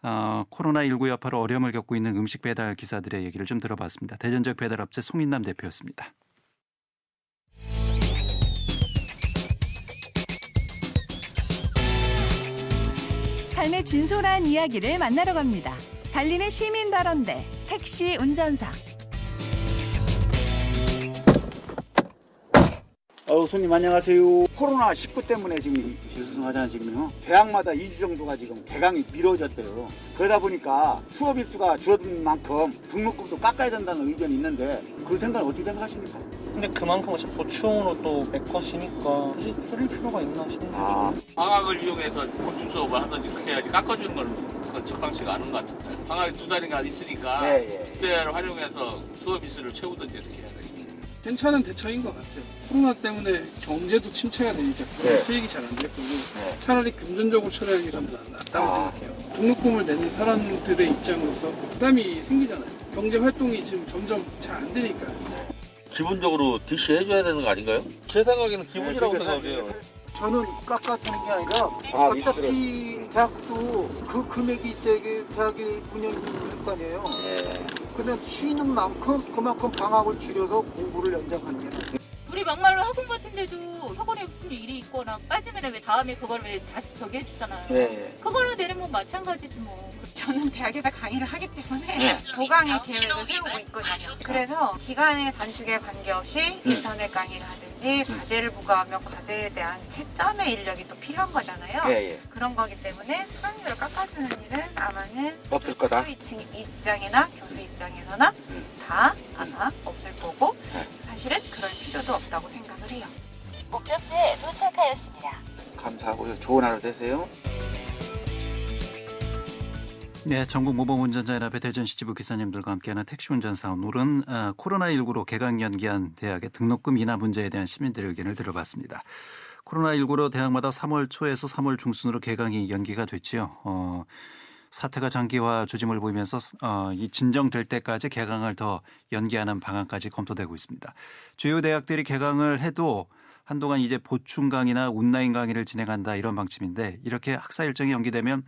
Speaker 2: 코로나19 여파로 어려움을 겪고 있는 음식 배달 기사들의 얘기를 좀 들어봤습니다. 대전적 배달업체 송인남 대표였습니다.
Speaker 3: 삶의 진솔한 이야기를 만나러 갑니다. 달리는 시민 발언대 택시 운전사.
Speaker 10: 손님 안녕하세요. 코로나19 때문에 지금 불순하잖아요. 지금요. 대학마다 2주 정도가 지금 개강이 미뤄졌대요. 그러다 보니까 수업 일수가 줄어든 만큼 등록금도 깎아야 된다는 의견이 있는데 그 생각은 어떻게 생각하십니까?
Speaker 11: 근데 그만큼 보충으로 또 메컷이니까 굳이 줄일 필요가 있나 싶네요.
Speaker 12: 방학을 이용해서 보충 수업을 하든지 그렇게 해야지 깎아주는 건 그건 적당치가 않은 것 같은데 방학이 2달인가 있으니까 그때를 활용해서 수업 일수를 채우든지 이렇게 해야 되겠네.
Speaker 13: 괜찮은 대처인 것 같아요. 코로나 때문에 경제도 침체가 되니까 수익이 잘 안 됐고 차라리 금전적으로 처리하는 게 좀 낫다고 생각해요. 등록금을 내는 사람들의 입장으로서 부담이 생기잖아요. 경제 활동이 지금 점점 잘 안 되니까.
Speaker 14: 기본적으로 DC 해줘야 되는 거 아닌가요? 제 생각에는 기본이라고 생각해요.
Speaker 10: 저는 깎아주는 게 아니라 어차피 대학도 그 금액이 있어야 대학이 운영이 될 거 아니에요. 그냥 쉬는 만큼 그만큼 방학을 줄여서 공부를 연장하는 게
Speaker 15: 우리 막말로 학원 같은 데도 학원에 무슨 일이 있거나 빠지면 왜 다음에 그걸 왜 다시 저기 해주잖아요. 그걸로 내는 뭐 마찬가지지 뭐.
Speaker 16: 저는 대학에서 강의를 하기 때문에 도강의 계획을 세우고 있거든요. 그래서 기간의 단축에 관계없이 인터넷 강의를 하든지 과제를 부과하면 과제에 대한 채점의 인력이 또 필요한 거잖아요. 그런 거기 때문에 수강료를 깎아주는 일은 아마는
Speaker 10: 없을 거다.
Speaker 16: 학교 입장이나 교수 입장에서나 다 아마 없을 거고 사실은 그럴 필요도 없다고 생각을 해요.
Speaker 4: 목적지에 도착하였습니다.
Speaker 10: 감사하고요. 좋은 하루 되세요.
Speaker 2: 네, 전국 모범운전자연합회 대전시지부 기사님들과 함께하는 택시 운전 사업. 오늘은 코로나19로 개강 연기한 대학의 등록금 인하 문제에 대한 시민들의 의견을 들어봤습니다. 코로나19로 대학마다 3월 초에서 3월 중순으로 개강이 연기가 됐지요. 사태가 장기화 조짐을 보이면서 이 진정될 때까지 개강을 더 연기하는 방안까지 검토되고 있습니다. 주요 대학들이 개강을 해도 한동안 이제 보충 강의나 온라인 강의를 진행한다 이런 방침인데 이렇게 학사 일정이 연기되면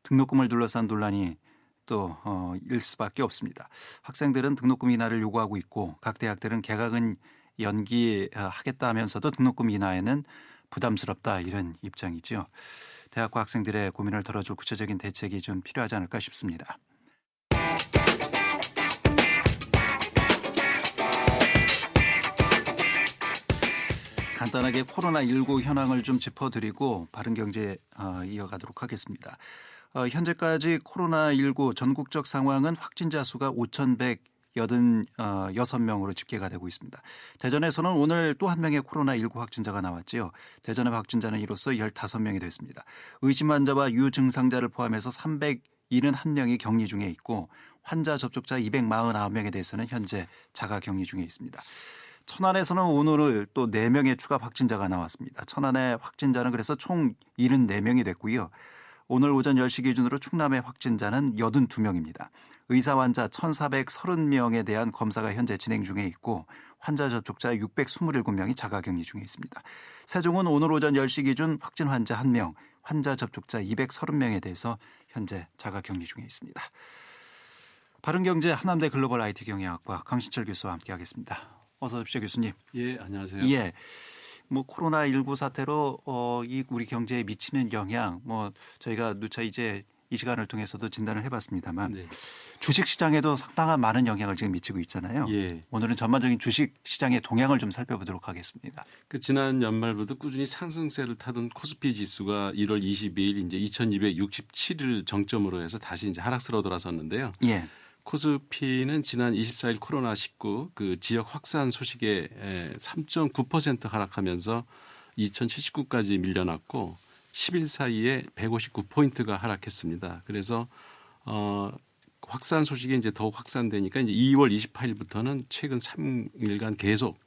Speaker 2: 등록금을 둘러싼 논란이 또 일 수밖에 없습니다. 학생들은 등록금 인하를 요구하고 있고 각 대학들은 개강은 연기하겠다 하면서도 등록금 인하에는 부담스럽다 이런 입장이지요. 대학과 학생들의 고민을 덜어줄 구체적인 대책이 좀 필요하지 않을까 싶습니다. 간단하게 코로나19 현황을 좀 짚어드리고 바른경제 이어가도록 하겠습니다. 현재까지 코로나19 전국적 상황은 확진자 수가 5,186명으로 집계가 되고 있습니다. 대전에서는 오늘 또 한 명의 코로나19 확진자가 나왔지요. 대전의 확진자는 이로써 15명이 됐습니다. 의심 환자와 유증상자를 포함해서 371명이 격리 중에 있고 환자 접촉자 249명에 대해서는 현재 자가 격리 중에 있습니다. 천안에서는 오늘 또 4명의 추가 확진자가 나왔습니다. 천안의 확진자는 그래서 총 74명이 됐고요. 오늘 오전 10시 기준으로 충남의 확진자는 82명입니다. 의사 환자 1,430명에 대한 검사가 현재 진행 중에 있고 환자 접촉자 627명이 자가격리 중에 있습니다. 세종은 오늘 오전 10시 기준 확진 환자 1명, 환자 접촉자 230명에 대해서 현재 자가격리 중에 있습니다. 바른경제 한남대 글로벌 IT 경영학과 강신철 교수와 함께하겠습니다. 어서 오십시오, 교수님.
Speaker 17: 예, 안녕하세요.
Speaker 2: 예. 뭐 코로나19 사태로 이 우리 경제에 미치는 영향 저희가 누차 이제 이 시간을 통해서도 진단을 해봤습니다만 주식 시장에도 상당한 많은 영향을 지금 미치고 있잖아요.
Speaker 17: 예.
Speaker 2: 오늘은 전반적인 주식 시장의 동향을 좀 살펴보도록 하겠습니다.
Speaker 17: 그 지난 연말부터 꾸준히 상승세를 타던 코스피 지수가 1월 22일 이제 2,267을 정점으로 해서 다시 이제 하락세로 돌아섰는데요.
Speaker 2: 예.
Speaker 17: 코스피는 지난 24일 코로나19 그 지역 확산 소식에 3.9% 하락하면서 2,079까지 밀려났고 10일 사이에 159포인트가 하락했습니다. 그래서 확산 소식이 이제 더욱 확산되니까 이제 2월 28일부터는 최근 3일간 계속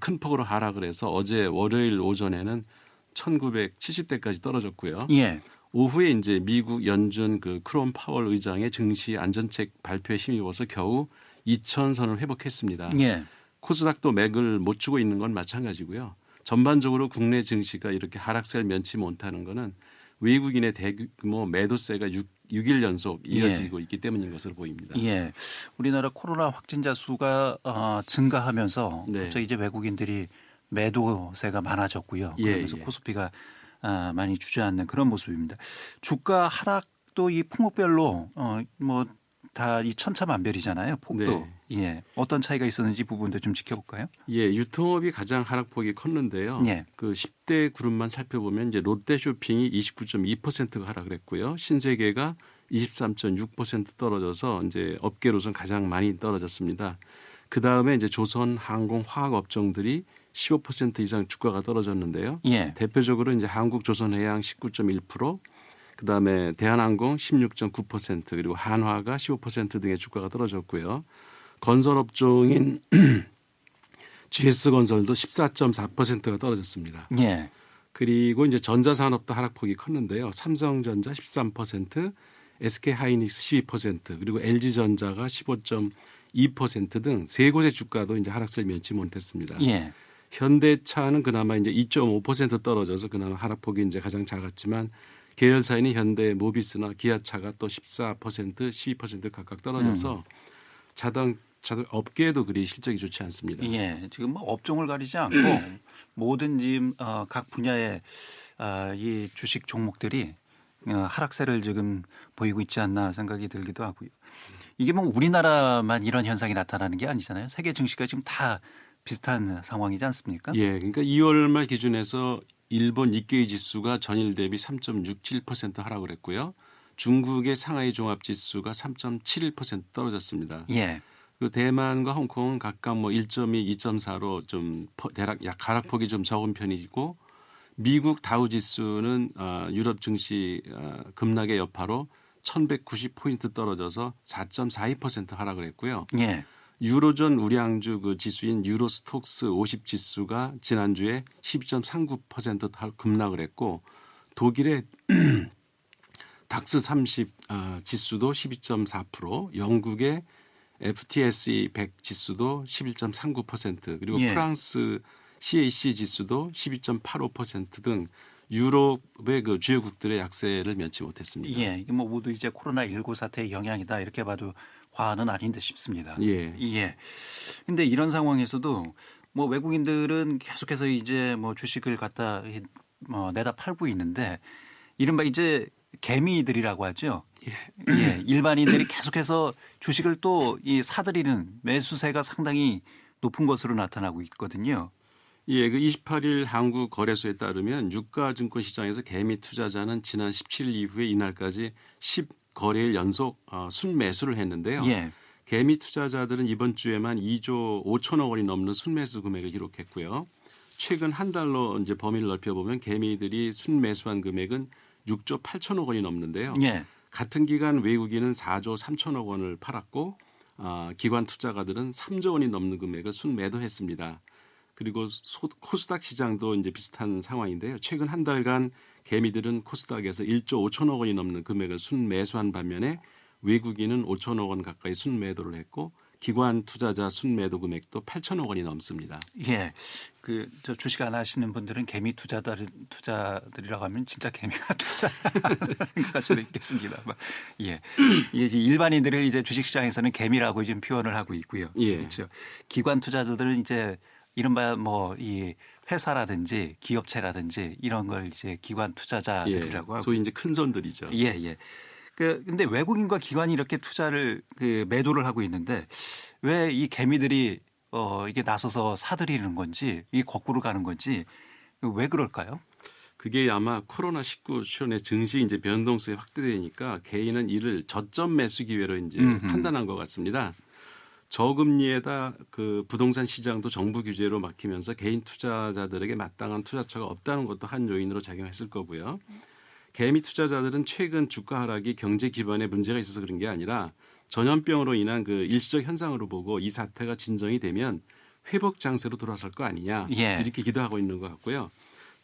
Speaker 17: 큰 폭으로 하락을 해서 어제 월요일 오전에는 1,970대까지 떨어졌고요.
Speaker 2: 예.
Speaker 17: 오후에 이제 미국 연준 그 크롬 파월 의장의 증시 안전책 발표에 힘입어서 겨우 2,000선을 회복했습니다.
Speaker 2: 예.
Speaker 17: 코스닥도 맥을 못 주고 있는 건 마찬가지고요. 전반적으로 국내 증시가 이렇게 하락세를 면치 못하는 거는 외국인의 대규모 매도세가 6일 연속 이어지고 있기 때문인 것으로 보입니다.
Speaker 2: 예. 우리나라 코로나 확진자 수가 증가하면서 갑자기 이제 외국인들이 매도세가 많아졌고요. 그러면서 코스피가 많이 주저앉는 그런 모습입니다. 주가 하락도 이 품목별로 다 이 천차만별이잖아요. 폭도. 예. 어떤 차이가 있었는지 부분도 좀 지켜볼까요?
Speaker 17: 예, 유통업이 가장 하락폭이 컸는데요. 그 10대 그룹만 살펴보면 이제 롯데쇼핑이 29.2%가 하락을 했고요. 신세계가 23.6% 떨어져서 이제 업계로선 가장 많이 떨어졌습니다. 그 다음에 이제 조선, 항공, 화학 업종들이 15% 이상 주가가 떨어졌는데요.
Speaker 2: 예.
Speaker 17: 대표적으로 이제 한국조선해양 19.1%, 그 다음에 대한항공 16.9%, 그리고 한화가 15% 등의 주가가 떨어졌고요. 건설 업종인 GS건설도 14.4%가 떨어졌습니다.
Speaker 2: 예.
Speaker 17: 그리고 이제 전자산업도 하락폭이 컸는데요. 삼성전자 13%, SK하이닉스 12%, 그리고 LG전자가 15.2% 등 세 곳의 주가도 이제 하락세를 면치 못했습니다.
Speaker 2: 예.
Speaker 17: 현대차는 그나마 이제 2.5% 떨어져서 그나마 하락폭이 이제 가장 작았지만 계열사인 현대 모비스나 기아차가 또 14%, 12% 각각 떨어져서 자동차 업계에도 그리 실적이 좋지 않습니다.
Speaker 2: 예, 지금 뭐 업종을 가리지 않고 모든 지금 각 분야의 이 주식 종목들이 하락세를 지금 보이고 있지 않나 생각이 들기도 하고요. 이게 뭐 우리나라만 이런 현상이 나타나는 게 아니잖아요. 세계 증시가 지금 다 비슷한 상황이지 않습니까?
Speaker 17: 예, 그러니까 2월 말 기준에서 일본 니케이 지수가 전일 대비 3.67% 하락을 했고요. 중국의 상하이 종합 지수가 3.71% 떨어졌습니다.
Speaker 2: 예.
Speaker 17: 그 대만과 홍콩은 각각 뭐 1.2, 2.4로 좀 대략 약 하락폭이 좀 적은 편이고 미국 다우 지수는 유럽 증시 급락의 여파로 1,190포인트 떨어져서 4.42% 하락을 했고요.
Speaker 2: 예.
Speaker 17: 유로존 우량주 그 지수인 유로스톡스 50 지수가 지난주에 12.39% 급락을 했고 독일의 닥스 30 지수도 12.4%, 영국의 FTSE 100 지수도 11.39% 그리고
Speaker 2: 예.
Speaker 17: 프랑스 CAC 지수도 12.85% 등 유럽의 그 주요국들의 약세를 면치 못했습니다.
Speaker 2: 예, 이게 뭐 모두 이제 코로나19 사태의 영향이다 이렇게 봐도 과언은 아닌 듯 싶습니다.
Speaker 17: 예.
Speaker 2: 예. 근데 이런 상황에서도 뭐 외국인들은 계속해서 이제 뭐 주식을 갖다 내다 팔고 있는데 이른바 이제 개미들이라고 하죠.
Speaker 17: 예.
Speaker 2: 예. 일반인들이 계속해서 주식을 또 이 사들이는 매수세가 상당히 높은 것으로 나타나고 있거든요.
Speaker 17: 예, 그 28일 한국거래소에 따르면 유가증권 시장에서 개미 투자자는 지난 17일 이후에 이날까지 10거래일 연속 순매수를 했는데요.
Speaker 2: 예.
Speaker 17: 개미 투자자들은 이번 주에만 2조 5천억 원이 넘는 순매수 금액을 기록했고요. 최근 한 달로 이제 범위를 넓혀보면 개미들이 순매수한 금액은 6조 8천억 원이 넘는데요.
Speaker 2: 예.
Speaker 17: 같은 기간 외국인은 4조 3천억 원을 팔았고 기관 투자가들은 3조 원이 넘는 금액을 순매도했습니다. 그리고 코스닥 시장도 이제 비슷한 상황인데요. 최근 한 달간 개미들은 코스닥에서 1조 5천억 원이 넘는 금액을 순매수한 반면에 외국인은 5천억 원 가까이 순매도를 했고 기관 투자자 순매도 금액도 8천억 원이 넘습니다.
Speaker 2: 예, 그 저 주식 안 하시는 분들은 개미 투자들이라고 하면 진짜 개미가 투자 생각할 수도 있겠습니다. 예, 이게 일반인들을 이제 주식시장에서는 개미라고 지금 표현을 하고 있고요.
Speaker 17: 예.
Speaker 2: 그렇죠. 기관 투자자들은 이제 이른바 뭐 이 회사라든지 기업체라든지 이런 걸 이제 기관 투자자들이라고 하고
Speaker 17: 소위 이제 큰 손들이죠.
Speaker 2: 예, 예. 근데 외국인과 기관이 이렇게 투자를 매도를 하고 있는데 왜 이 개미들이 이게 나서서 사들이는 건지 이 거꾸로 가는 건지 왜 그럴까요?
Speaker 17: 그게 아마 코로나19 시련의 증시 이제 변동성이 확대되니까 개인은 이를 저점 매수 기회로 이제 판단한 것 같습니다. 저금리에다 그 부동산 시장도 정부 규제로 막히면서 개인 투자자들에게 마땅한 투자처가 없다는 것도 한 요인으로 작용했을 거고요. 개미 투자자들은 최근 주가 하락이 경제 기반에 문제가 있어서 그런 게 아니라 전염병으로 인한 그 일시적 현상으로 보고 이 사태가 진정이 되면 회복 장세로 돌아설 거 아니냐
Speaker 2: 예.
Speaker 17: 이렇게 기도하고 있는 것 같고요.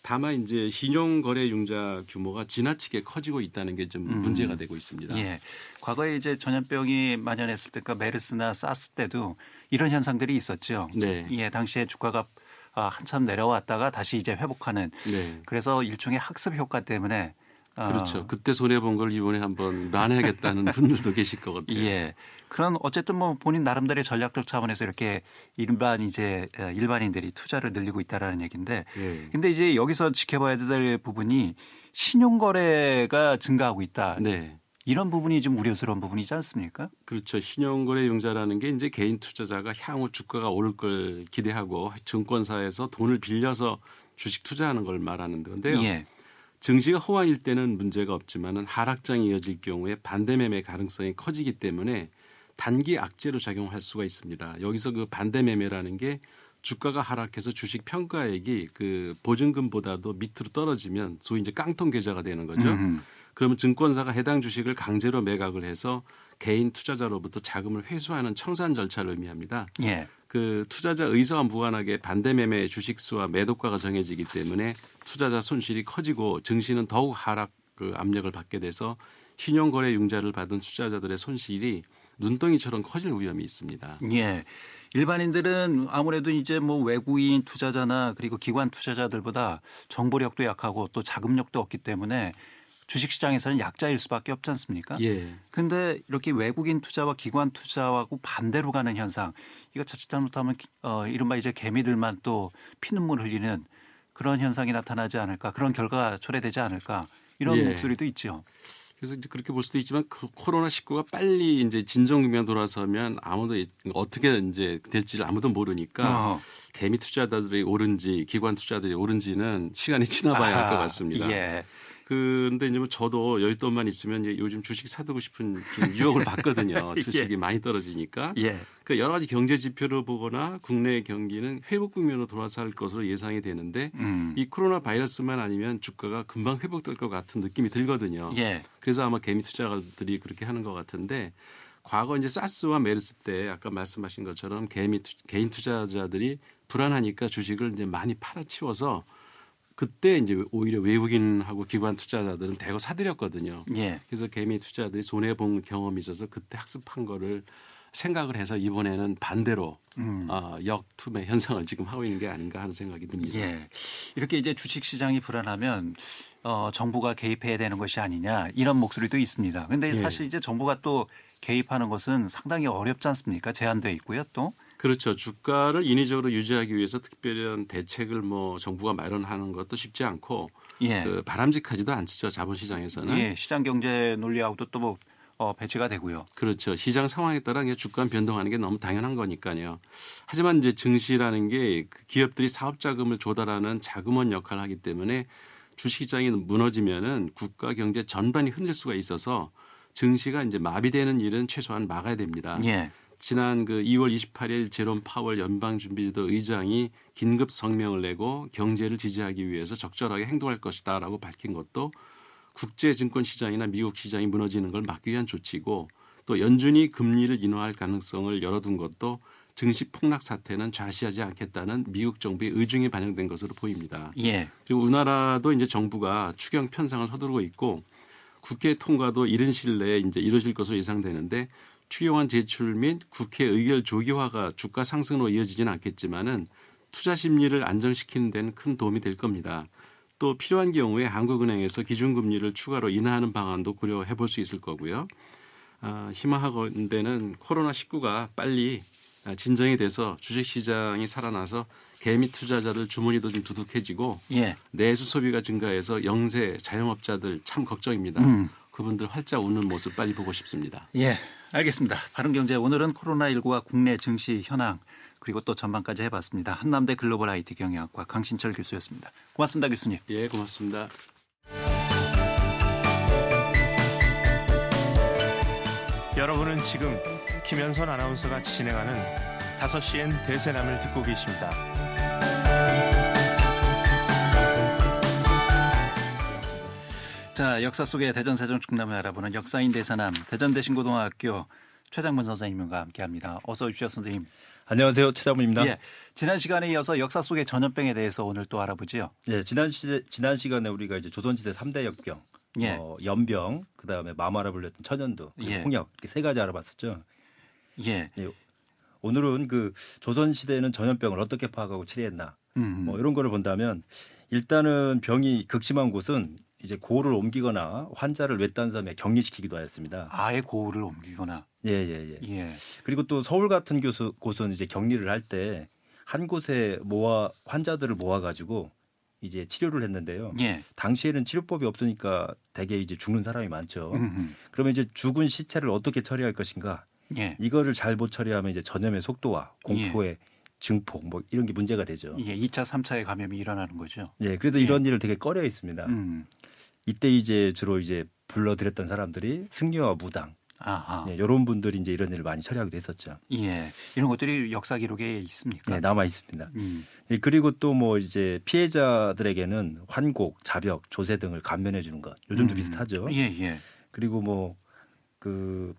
Speaker 17: 다만 이제 신용거래 융자 규모가 지나치게 커지고 있다는 게 좀 문제가 되고 있습니다.
Speaker 2: 예. 과거에 이제 전염병이 만연했을 때, 그러니까 메르스나 사스 때도 이런 현상들이 있었죠.
Speaker 17: 네.
Speaker 2: 예, 당시에 주가가 한참 내려왔다가 다시 이제 회복하는.
Speaker 17: 네.
Speaker 2: 그래서 일종의 학습 효과 때문에.
Speaker 17: 그렇죠. 그때 손해 본 걸 이번에 한번 만회하겠다는 분들도 계실 것 같아요.
Speaker 2: 예. 그런 어쨌든 뭐 본인 나름대로의 전략적 차원에서 이렇게 일반인들이 투자를 늘리고 있다라는 얘기인데,
Speaker 17: 예.
Speaker 2: 근데 이제 여기서 지켜봐야 될 부분이 신용거래가 증가하고 있다.
Speaker 17: 네.
Speaker 2: 이런 부분이 좀 우려스러운 부분이지 않습니까?
Speaker 17: 그렇죠. 신용거래 융자라는 게 이제 개인 투자자가 향후 주가가 오를 걸 기대하고 증권사에서 돈을 빌려서 주식 투자하는 걸 말하는 건데요.
Speaker 2: 예.
Speaker 17: 증시가 호황일 때는 문제가 없지만은 하락장이 이어질 경우에 반대 매매 가능성이 커지기 때문에 단기 악재로 작용할 수가 있습니다. 여기서 그 반대 매매라는 게 주가가 하락해서 주식 평가액이 그 보증금보다도 밑으로 떨어지면 소위 이제 깡통 계좌가 되는 거죠. 그러면 증권사가 해당 주식을 강제로 매각을 해서 개인 투자자로부터 자금을 회수하는 청산 절차를 의미합니다.
Speaker 2: 예.
Speaker 17: 그 투자자 의사와 무관하게 반대 매매 주식수와 매도가가 정해지기 때문에 투자자 손실이 커지고 증시는 더욱 하락 그 압력을 받게 돼서 신용거래 융자를 받은 투자자들의 손실이 눈덩이처럼 커질 위험이 있습니다.
Speaker 2: 예. 일반인들은 아무래도 이제 뭐 외국인 투자자나 그리고 기관 투자자들보다 정보력도 약하고 또 자금력도 없기 때문에 주식시장에서는 약자일 수밖에 없지 않습니까?
Speaker 17: 예.
Speaker 2: 근데 이렇게 외국인 투자와 기관 투자하고 반대로 가는 현상, 이거 자칫 잘못하면 이른바 이제 개미들만 또 피눈물 흘리는 그런 현상이 나타나지 않을까, 그런 결과가 초래되지 않을까, 이런
Speaker 17: 예.
Speaker 2: 목소리도 있죠.
Speaker 17: 그래서 이제 그렇게 볼 수도 있지만 그 코로나19가 빨리 이제 진정 국면 돌아서면 아무도 어떻게 이제 될지를 아무도 모르니까 개미 투자자들이 옳은지 기관 투자들이 옳은지는 시간이 지나봐야 할 것 같습니다.
Speaker 2: 예.
Speaker 17: 근데 이제 뭐 저도 여윳돈만 있으면 이제 요즘 주식 사두고 싶은 좀 유혹을 받거든요. 주식이
Speaker 2: 예.
Speaker 17: 많이 떨어지니까.
Speaker 2: 예.
Speaker 17: 그 여러 가지 경제 지표를 보거나 국내 경기는 회복 국면으로 돌아설 것으로 예상이 되는데 이 코로나 바이러스만 아니면 주가가 금방 회복될 것 같은 느낌이 들거든요.
Speaker 2: 예.
Speaker 17: 그래서 아마 개미 투자가들이 그렇게 하는 것 같은데 과거 이제 사스와 메르스 때 아까 말씀하신 것처럼 개인 투자자들이 불안하니까 주식을 이제 많이 팔아치워서 그때 이제 오히려 외국인하고 기관 투자자들은 대거 사들였거든요.
Speaker 2: 예.
Speaker 17: 그래서 개미 투자자들이 손해 본 경험이 있어서 그때 학습한 거를 생각을 해서 이번에는 반대로 역투매 현상을 지금 하고 있는 게 아닌가 하는 생각이 듭니다.
Speaker 2: 예. 이렇게 이제 주식 시장이 불안하면 정부가 개입해야 되는 것이 아니냐 이런 목소리도 있습니다. 그런데 사실 이제 정부가 또 개입하는 것은 상당히 어렵지 않습니까? 제한돼 있고요, 또.
Speaker 17: 그렇죠. 주가를 인위적으로 유지하기 위해서 특별한 대책을 뭐 정부가 마련하는 것도 쉽지 않고
Speaker 2: 예.
Speaker 17: 그 바람직하지도 않죠. 자본시장에서는.
Speaker 2: 예. 시장 경제 논리하고도 또 뭐 배치가 되고요.
Speaker 17: 그렇죠. 시장 상황에 따라 주가 변동하는 게 너무 당연한 거니까요. 하지만 이제 증시라는 게 기업들이 사업 자금을 조달하는 자금원 역할을 하기 때문에 주식시장이 무너지면은 국가 경제 전반이 흔들 수가 있어서 증시가 이제 마비되는 일은 최소한 막아야 됩니다.
Speaker 2: 예.
Speaker 17: 지난 그 2월 28일 제롬 파월 연방준비제도 의장이 긴급 성명을 내고 경제를 지지하기 위해서 적절하게 행동할 것이다라고 밝힌 것도 국제증권시장이나 미국 시장이 무너지는 걸 막기 위한 조치고 또 연준이 금리를 인하할 가능성을 열어둔 것도 증시 폭락 사태는 좌시하지 않겠다는 미국 정부의 의중이 반영된 것으로 보입니다.
Speaker 2: 예.
Speaker 17: 그리고 우리나라도 이제 정부가 추경 편성을 서두르고 있고 국회 통과도 이른 시일 내에 이제 이루어질 것으로 예상되는데 추경안 제출 및 국회 의결 조기화가 주가 상승으로 이어지지는 않겠지만은 투자 심리를 안정시키는 데는 큰 도움이 될 겁니다. 또 필요한 경우에 한국은행에서 기준금리를 추가로 인하하는 방안도 고려해 볼 수 있을 거고요. 희망하건대는 코로나19가 빨리 진정이 돼서 주식시장이 살아나서 개미 투자자들 주머니도 좀 두둑해지고
Speaker 2: 예.
Speaker 17: 내수 소비가 증가해서 영세 자영업자들 참 걱정입니다. 그분들 활짝 웃는 모습 빨리 보고 싶습니다.
Speaker 2: 예, 알겠습니다. 바른경제 오늘은 코로나19와 국내 증시 현황 그리고 또 전망까지 해봤습니다. 한남대 글로벌 IT 경영학과 강신철 교수였습니다. 고맙습니다, 교수님.
Speaker 17: 예, 고맙습니다.
Speaker 1: 여러분은 지금 김현선 아나운서가 진행하는 5시엔 대세남을 듣고 계십니다.
Speaker 2: 자, 역사 속의 대전 세종 충남을 알아보는 역사인 대세남 대전대신고등학교 최장문 선생님과 함께합니다. 어서 오십시오, 선생님.
Speaker 18: 안녕하세요, 최장문입니다.
Speaker 2: 예, 지난 시간에 이어서 역사 속의 전염병에 대해서 오늘 또 알아보지요.
Speaker 18: 네, 지난 시간에 우리가 이제 조선시대 3대 역병,
Speaker 2: 예.
Speaker 18: 연병, 그다음에 마마라 불렸던 천연두,
Speaker 2: 예.
Speaker 18: 홍역 이렇게 세 가지 알아봤었죠.
Speaker 2: 예.
Speaker 18: 예. 오늘은 그 조선시대에는 전염병을 어떻게 파악하고 치료했나, 뭐 이런 거를 본다면 일단은 병이 극심한 곳은 이제 고를 옮기거나 환자를 외딴 섬에 격리시키기도 하였습니다.
Speaker 2: 아예 고를 옮기거나.
Speaker 18: 예. 그리고 또 서울 같은 곳은 이제 격리를 할 때 한 곳에 환자들을 모아가지고 이제 치료를 했는데요.
Speaker 2: 예.
Speaker 18: 당시에는 치료법이 없으니까 대개 이제 죽는 사람이 많죠. 그러면 이제 죽은 시체를 어떻게 처리할 것인가?
Speaker 2: 예.
Speaker 18: 이거를 잘 못 처리하면 이제 전염의 속도와 공포의 증폭 뭐 이런 게 문제가 되죠.
Speaker 2: 예, 2차, 3차의 감염이 일어나는 거죠.
Speaker 18: 예, 그래도 이런 일을 되게 꺼려 있습니다. 이때 이제 주로 이제 불러들였던 사람들이 승려와 무당, 네, 이런 분들이 이제 이런 일을 많이 처리하기도 했었죠.
Speaker 2: 예, 이런 것들이 역사 기록에 있습니까?
Speaker 18: 네, 남아 있습니다. 네, 그리고 또 뭐 이제 피해자들에게는 환곡, 자벽, 조세 등을 감면해 주는 것, 요즘도 비슷하죠.
Speaker 2: 예, 예.
Speaker 18: 그리고 뭐 그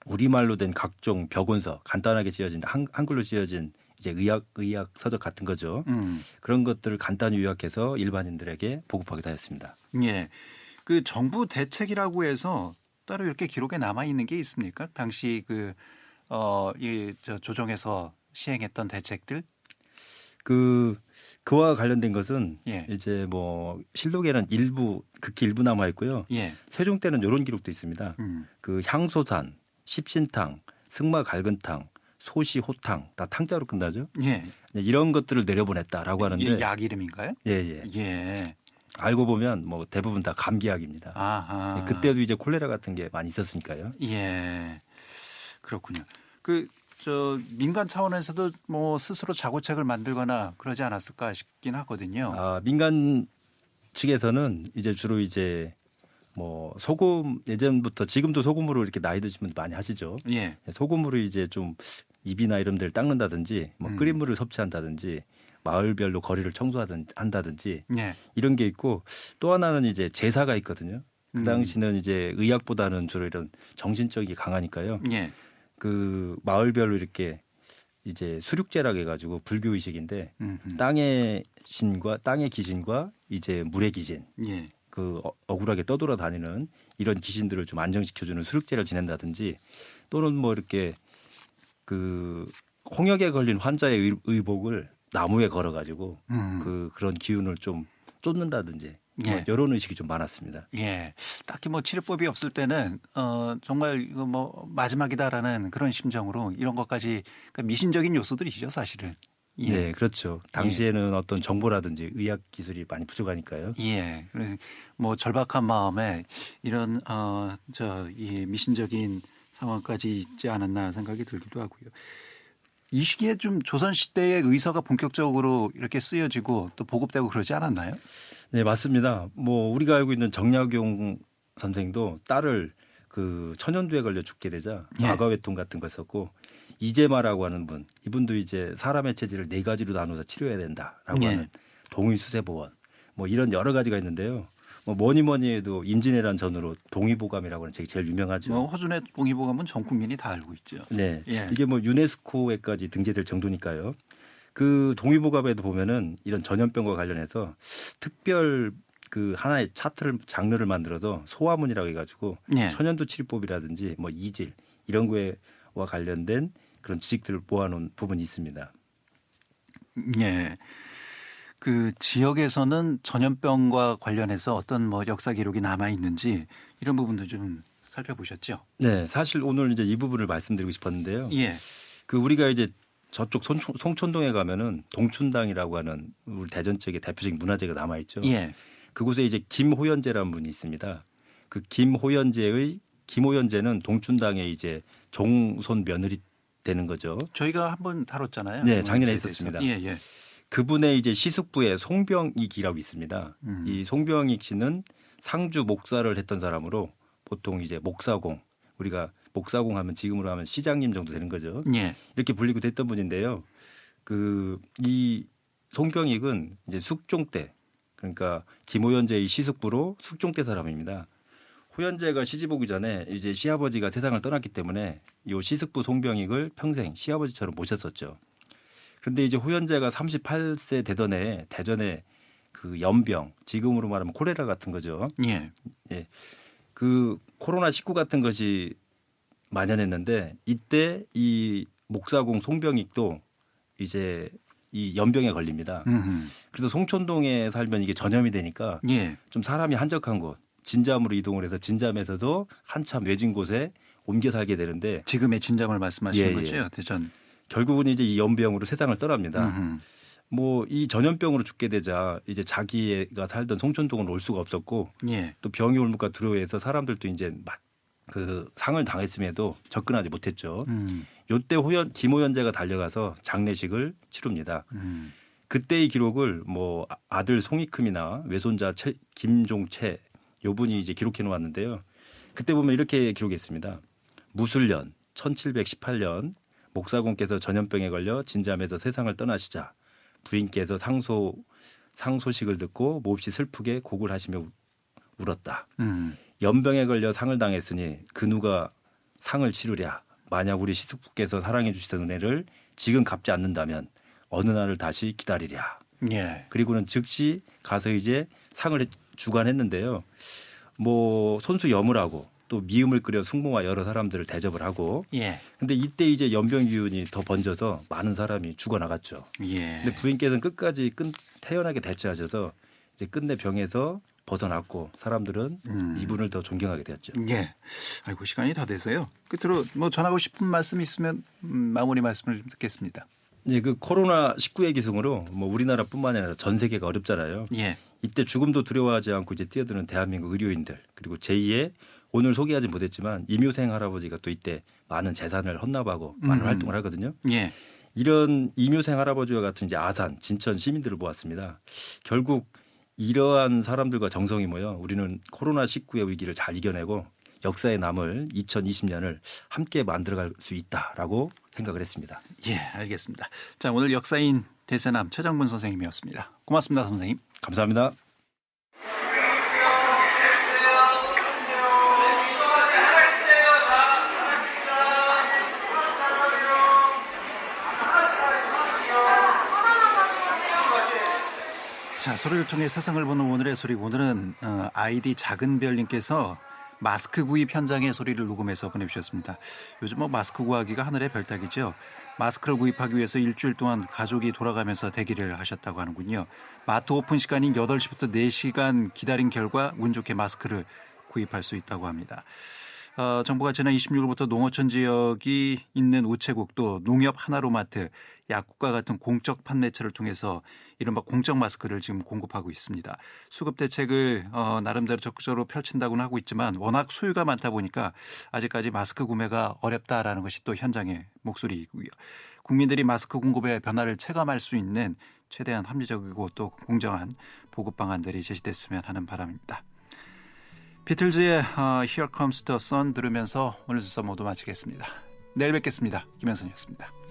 Speaker 18: 우리말로 된 각종 벽원서, 간단하게 지어진 한글로 지어진 이제 의학 서적 같은 거죠. 그런 것들을 간단히 요약해서 일반인들에게 보급하기도 하였습니다.
Speaker 2: 예, 그 정부 대책이라고 해서 따로 이렇게 기록에 남아 있는 게 있습니까? 당시 조정에서 시행했던 대책들?
Speaker 18: 그와 관련된 것은
Speaker 2: 예.
Speaker 18: 이제 뭐 실록에는 극히 일부 남아 있고요.
Speaker 2: 예.
Speaker 18: 세종 때는 이런 기록도 있습니다. 그 향소산, 십신탕, 승마 갈근탕, 소시 호탕 다 탕자로 끝나죠.
Speaker 2: 예.
Speaker 18: 이런 것들을 내려보냈다라고 하는데
Speaker 2: 약 이름인가요?
Speaker 18: 예.
Speaker 2: 예.
Speaker 18: 알고 보면 뭐 대부분 다 감기약입니다.
Speaker 2: 아하.
Speaker 18: 그때도 이제 콜레라 같은 게 많이 있었으니까요.
Speaker 2: 예. 그렇군요. 민간 차원에서도 뭐 스스로 자고책을 만들거나 그러지 않았을까 싶긴 하거든요.
Speaker 18: 민간 측에서는 이제 주로 이제 뭐 소금 예전부터 지금도 소금으로 이렇게 나이 드신 분들 많이 하시죠.
Speaker 2: 예.
Speaker 18: 소금으로 이제 좀 입이나 이런 데를 닦는다든지 뭐 끓인 물을 섭취한다든지 마을별로 거리를 청소한다든지
Speaker 2: 예.
Speaker 18: 이런 게 있고 또 하나는 이제 제사가 있거든요. 그 당시는 이제 의학보다는 주로 이런 정신적이 강하니까요.
Speaker 2: 예.
Speaker 18: 그 마을별로 이렇게 이제 수륙제라고 해가지고 불교 의식인데 땅의 귀신과 이제 물의 귀신,
Speaker 2: 예.
Speaker 18: 그 억울하게 떠돌아다니는 이런 귀신들을 좀 안정시켜주는 수륙제를 지낸다든지 또는 뭐 이렇게 그 홍역에 걸린 환자의 의복을 나무에 걸어가지고 그런 기운을 좀 쫓는다든지 뭐 이런 의식이 좀 많았습니다.
Speaker 2: 예, 딱히 뭐 치료법이 없을 때는 정말 이거 뭐 마지막이다라는 그런 심정으로 이런 것까지 그러니까 미신적인 요소들이죠, 사실은. 예.
Speaker 18: 네, 그렇죠. 당시에는 어떤 정보라든지 의학 기술이 많이 부족하니까요.
Speaker 2: 예, 그래서 뭐 절박한 마음에 이런 이 미신적인 상황까지 있지 않았나 생각이 들기도 하고요. 이 시기에 좀 조선 시대의 의서가 본격적으로 이렇게 쓰여지고 또 보급되고 그러지 않았나요?
Speaker 18: 네, 맞습니다. 뭐 우리가 알고 있는 정약용 선생도 딸을 그 천연두에 걸려 죽게 되자 마가외통 같은 거 썼고 이재마라고 하는 분, 이분도 이제 사람의 체질을 4가지로 나눠서 치료해야 된다라고 하는 동의수세보원 뭐 이런 여러 가지가 있는데요. 뭐 뭐니 해도 임진왜란 전후로 동의보감이라고 하는 책이 제일 유명하죠.
Speaker 2: 뭐 허준의 동의보감은 전 국민이 다 알고 있죠.
Speaker 18: 네, 이게 뭐 유네스코에까지 등재될 정도니까요. 그 동의보감에도 보면은 이런 전염병과 관련해서 특별 그 하나의 장르를 만들어서 소화문이라고 해가지고 천연두 치료법이라든지 뭐 이질 이런 거와 관련된 그런 지식들을 모아놓은 부분이 있습니다.
Speaker 2: 예. 그 지역에서는 전염병과 관련해서 어떤 뭐 역사 기록이 남아 있는지 이런 부분도 좀 살펴보셨죠?
Speaker 18: 네, 사실 오늘 이제 이 부분을 말씀드리고 싶었는데요.
Speaker 2: 예.
Speaker 18: 그 우리가 이제 저쪽 송촌동에 가면은 동춘당이라고 하는 우리 대전 쪽의 대표적인 문화재가 남아 있죠.
Speaker 2: 예.
Speaker 18: 그곳에 이제 김호연제라는 분이 있습니다. 그 김호연제는 동춘당의 이제 종손 며느리 되는 거죠.
Speaker 2: 저희가 한번 다뤘잖아요.
Speaker 18: 네, 작년에 있었습니다.
Speaker 2: 예.
Speaker 18: 그분의 이제 시숙부에 송병익이라고 있습니다. 이 송병익 씨는 상주 목사를 했던 사람으로 보통 이제 목사공, 우리가 목사공 하면 지금으로 하면 시장님 정도 되는 거죠.
Speaker 2: 예.
Speaker 18: 이렇게 불리고 됐던 분인데요. 이 송병익은 이제 숙종 때, 그러니까 김호연제의 시숙부로 숙종 때 사람입니다. 호연제가 시집 오기 전에 이제 시아버지가 세상을 떠났기 때문에 이 시숙부 송병익을 평생 시아버지처럼 모셨었죠. 그런데 이제 호연제가 38세 되던 해에 대전에 그 연병, 지금으로 말하면 콜레라 같은 거죠.
Speaker 2: 예.
Speaker 18: 그 코로나19 같은 것이 만연했는데 이때 이 목사공 송병익도 이제 이 연병에 걸립니다. 그래서 송촌동에 살면 이게 전염이 되니까 좀 사람이 한적한 곳, 진잠으로 이동을 해서 진잠에서도 한참 외진 곳에 옮겨 살게 되는데
Speaker 2: 지금의 진잠을 말씀하시는 거죠, 대전.
Speaker 18: 결국은 이제 이 연병으로 세상을 떠납니다. 뭐 이 전염병으로 죽게 되자 이제 자기가 살던 송촌동으로 올 수가 없었고 또 병이 올까 두려워해서 사람들도 이제 막 그 상을 당했음에도 접근하지 못했죠. 요때 김호연제가 달려가서 장례식을 치릅니다. 그때의 기록을 뭐 아들 송이큼이나 외손자 김종채 요 분이 이제 기록해 놓았는데요. 그때 보면 이렇게 기록했습니다. 무술년 1718년 목사공께서 전염병에 걸려 진잠에서 세상을 떠나시자 부인께서 상소식을 듣고 몹시 슬프게 곡을 하시며 울었다. 연병에 걸려 상을 당했으니 그 누가 상을 치르랴. 만약 우리 시숙부께서 사랑해 주시던 은혜를 지금 갚지 않는다면 어느 날을 다시 기다리랴.
Speaker 2: 예.
Speaker 18: 그리고는 즉시 가서 이제 상을 주관했는데요. 뭐 손수 염을 또 미음을 끓여 숙모와 여러 사람들을 대접을 하고.
Speaker 2: 예.
Speaker 18: 근데 이때 이제 연병 기운이 더 번져서 많은 사람이 죽어나갔죠.
Speaker 2: 예.
Speaker 18: 근데 부인께서는 끝까지 태연하게 대처하셔서 이제 끝내 병에서 벗어났고 사람들은 이분을 더 존경하게 되었죠.
Speaker 2: 예. 아이고 시간이 다 돼서요. 끝으로 뭐 전하고 싶은 말씀 있으면 마무리 말씀을 좀 듣겠습니다.
Speaker 18: 예, 그 코로나 19의 기승으로 뭐 우리나라뿐만 아니라 전 세계가 어렵잖아요.
Speaker 2: 예.
Speaker 18: 이때 죽음도 두려워하지 않고 이제 뛰어드는 대한민국 의료인들 그리고 제2의 오늘 소개하지 못했지만 임효생 할아버지가 또 이때 많은 재산을 헌납하고 많은 활동을 하거든요.
Speaker 2: 예.
Speaker 18: 이런 임효생 할아버지와 같은 이제 아산, 진천 시민들을 모았습니다. 결국 이러한 사람들과 정성이 모여 우리는 코로나19의 위기를 잘 이겨내고 역사에 남을 2020년을 함께 만들어갈 수 있다라고 생각을 했습니다.
Speaker 2: 예, 알겠습니다. 자, 오늘 역사인 대세남 최정문 선생님이었습니다. 고맙습니다, 선생님.
Speaker 18: 감사합니다.
Speaker 2: 자, 소리를 통해 세상을 보는 오늘의 소리. 오늘은 아이디 작은별님께서 마스크 구입 현장의 소리를 녹음해서 보내주셨습니다. 요즘 뭐 마스크 구하기가 하늘의 별따기죠. 마스크를 구입하기 위해서 일주일 동안 가족이 돌아가면서 대기를 하셨다고 하는군요. 마트 오픈 시간인 8시부터 4시간 기다린 결과 운 좋게 마스크를 구입할 수 있다고 합니다. 정부가 지난 26일부터 농어촌 지역이 있는 우체국도 농협 하나로마트, 약국과 같은 공적 판매처를 통해서 이른바 공적 마스크를 지금 공급하고 있습니다. 수급 대책을 나름대로 적극적으로 펼친다고는 하고 있지만 워낙 수요가 많다 보니까 아직까지 마스크 구매가 어렵다라는 것이 또 현장의 목소리이고요. 국민들이 마스크 공급의 변화를 체감할 수 있는 최대한 합리적이고 또 공정한 보급 방안들이 제시됐으면 하는 바람입니다. 비틀즈의 Here Comes the Sun 들으면서 오늘 수사 모두 마치겠습니다. 내일 뵙겠습니다. 김현선이었습니다.